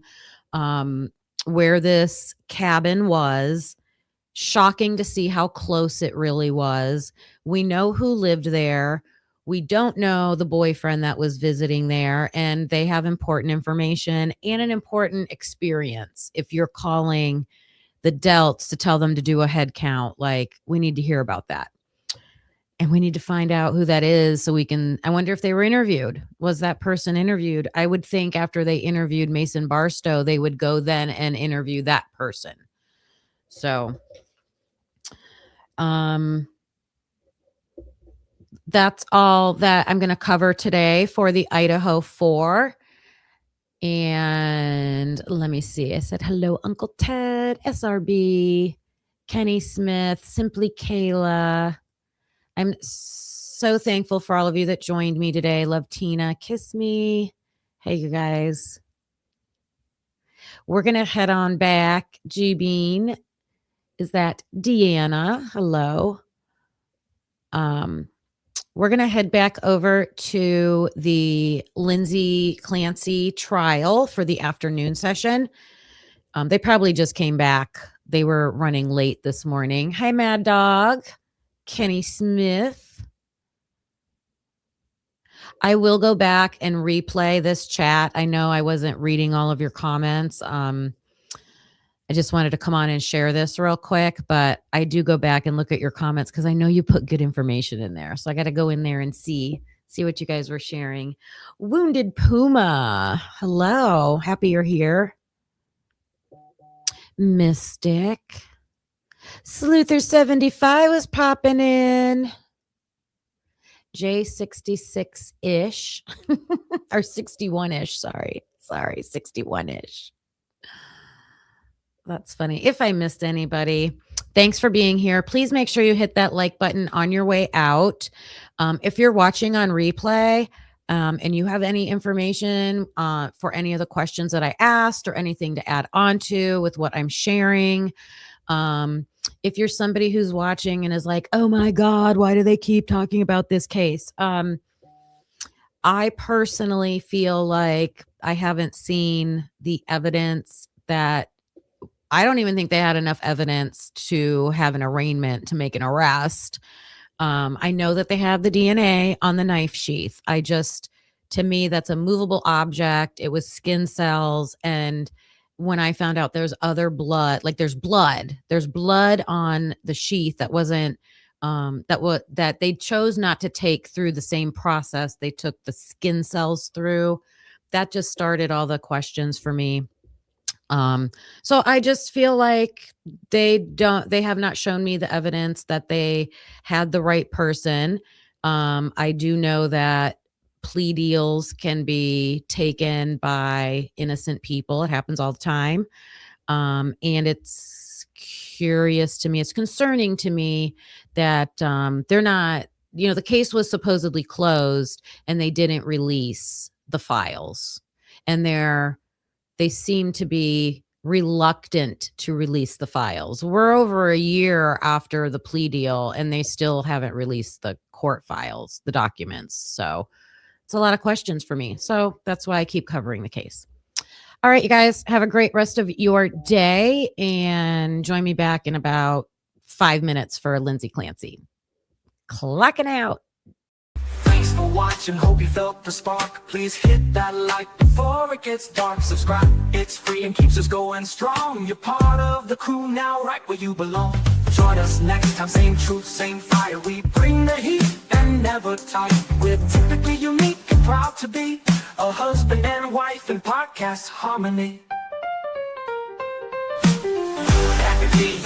where this cabin was. Shocking to see how close it really was. We know who lived there. We don't know the boyfriend that was visiting there, and they have important information and an important experience. If you're calling the Delts to tell them to do a head count, like, we need to hear about that. And we need to find out who that is so we can, I wonder if they were interviewed. Was that person interviewed? I would think after they interviewed Mason Barstow, they would go then and interview that person. So, that's all that I'm going to cover today for the Idaho 4. And let me see. I said, hello, Uncle Ted, SRB, Kenny Smith, Simply Kayla. I'm so thankful for all of you that joined me today. Love Tina. Kiss me. Hey, you guys. We're going to head on back. G-Bean. Is that Deanna? Hello. We're going to head back over to the Lindsay Clancy trial for the afternoon session. They probably just came back. They were running late this morning. Hi, Mad Dog. Kenny Smith. I will go back and replay this chat. I know I wasn't reading all of your comments. I just wanted to come on and share this real quick, but I do go back and look at your comments because I know you put good information in there. So I got to go in there and see what you guys were sharing. Wounded Puma. Hello. Happy you're here. Mystic. Sleuther75 was popping in. J66-ish. Or 61-ish. Sorry, 61-ish. That's funny. If I missed anybody, thanks for being here. Please make sure you hit that like button on your way out. If you're watching on replay and you have any information for any of the questions that I asked or anything to add on to with what I'm sharing, if you're somebody who's watching and is like, oh my God, why do they keep talking about this case? I personally feel like I haven't seen the evidence that I don't even think they had enough evidence to have an arraignment to make an arrest. I know that they have the DNA on the knife sheath. To me, that's a movable object. It was skin cells. And when I found out there's other blood, like there's blood on the sheath that wasn't, that they chose not to take through the same process they took the skin cells through. That just started all the questions for me. So I just feel like they have not shown me the evidence that they had the right person. I do know that plea deals can be taken by innocent people. It happens all the time. And it's curious to me. It's concerning to me that, they're not, the case was supposedly closed and they didn't release the files, and they seem to be reluctant to release the files. We're over a year after the plea deal and they still haven't released the court files, the documents. So it's a lot of questions for me. So that's why I keep covering the case. All right, you guys, have a great rest of your day and join me back in about 5 minutes for Lindsay Clancy. Clocking out. Thanks for watching, hope you felt the spark. Please hit that like before it gets dark. Subscribe, it's free and keeps us going strong. You're part of the crew now, right where you belong. Join us next time, same truth, same fire. We bring the heat and never tire. We're typically unique and proud to be a husband and wife in podcast harmony. That could be